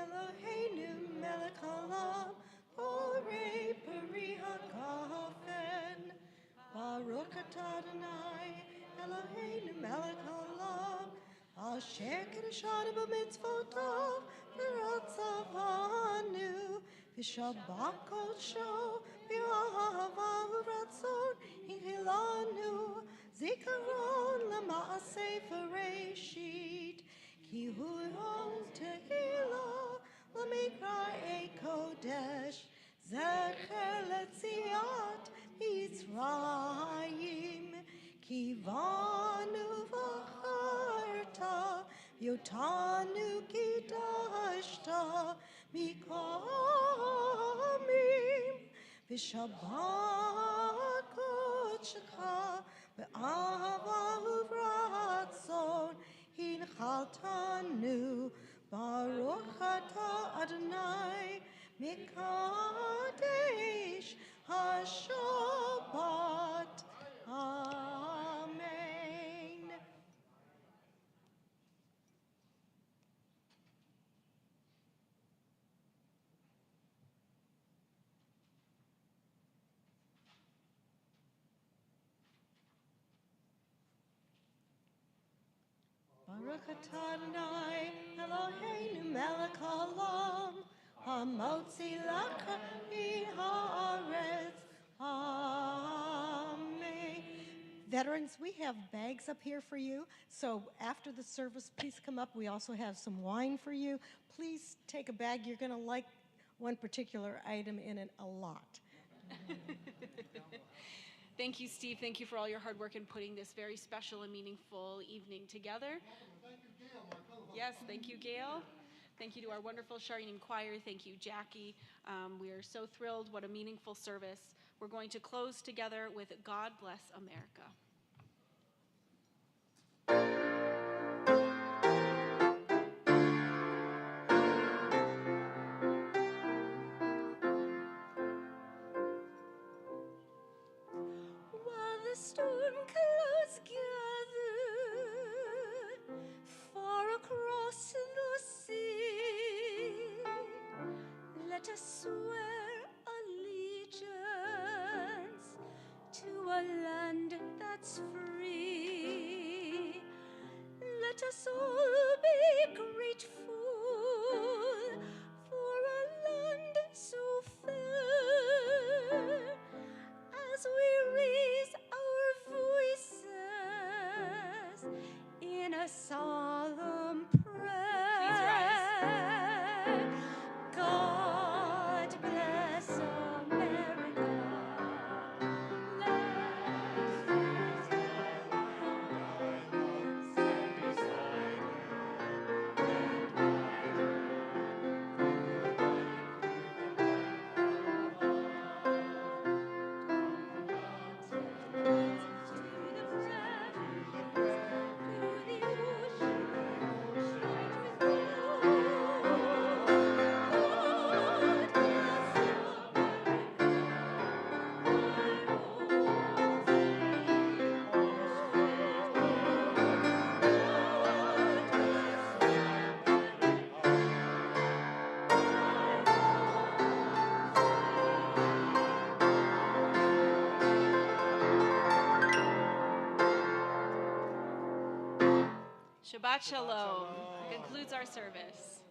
Eloheinu melech haolam, borei peri hagafen. Baruch atah Adonai, Eloheinu melech haolam, asher kiddushanu b'mitzvotav, v'ratzavanu, v'shabbat kodsho, v'ahava u'ratzon, hinchilanu, zikaron l'maaseh v'reishit, ki hu yom tehillah, l'mikra'ei kodesh, zecher letziat Mitzrayim, ki vanu v'charta, yotanu kidashta, mikamim, v'shabbat kodshecha, v'ahava u'ratzon, hinchaltanu, Baruch atah Adonai, Mikadesh HaShabbat. Amen. Baruch atah Adonai, Eloheinu melech haolam, hamotzi lecha ha'aretz. Amen. Veterans, we have bags up here for you. So after the service, please come up. We also have some wine for you. Please take a bag. You're going to like one particular item in it a lot. Thank you, Steve. Thank you for all your hard work in putting this very special and meaningful evening together. Yes, thank you, Gail. Thank you to our wonderful Sharing Choir. Thank you, Jackie. We are so thrilled. What a meaningful service. We're going to close together with God Bless America. While the storm clouds gather far across swear allegiance to a land that's free. Let us all be grateful for a land so fair as we raise our voices in a solemn prayer. Please rise. God bless America. Shabbat Shalom concludes our service.